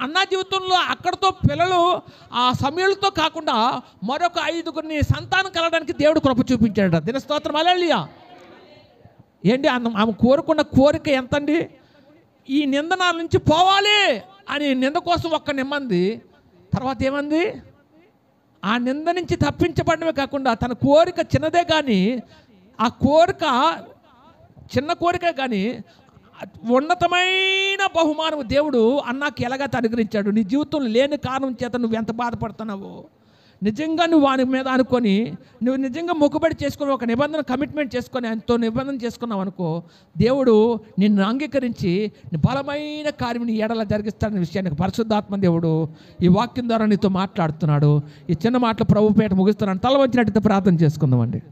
అన్న జీవితంలో అక్కడితో పిల్లలు ఆ సమూయేలుతో కాకుండా మరొక 5గురిని సంతానం కలగడానికి దేవుడు కృప చూపించాడట. దినస్తోత్రం హల్లెలూయా. ఆమె కోరుకున్న కోరిక ఎంతండి? ఈ నిందనాల నుంచి పోవాలి అని నింద కోసం ఒక్క నిమ్మంది. తర్వాత ఏమంది? ఆ నింద నుంచి తప్పించబడమే కాకుండా తన కోరిక చిన్నదే కానీ ఆ కోరిక చిన్న కోరిక కానీ ఉన్నతమైన బహుమానం దేవుడు అన్నకి ఎలాగైతే అనుగ్రహించాడు. నీ జీవితంలో లేని కారణం చేత నువ్వు ఎంత బాధపడుతున్నావు, నిజంగా నువ్వు వాని మీద అనుకొని నువ్వు నిజంగా మొక్కుబడి చేసుకొని ఒక నిబంధన కమిట్మెంట్ చేసుకొని ఆయనతో నిబంధన చేసుకున్నావు అనుకో, దేవుడు నిన్ను అంగీకరించి బలమైన కార్యం నీ ఎడల జరిగిస్తాడనే విషయానికి పరిశుద్ధాత్మ దేవుడు ఈ వాక్యం ద్వారా నీతో మాట్లాడుతున్నాడు. ఈ చిన్న మాటలు ప్రభు పేట ముగిస్తున్నాను. తల వంచినట్టయితే ప్రార్థన చేసుకుందామండి.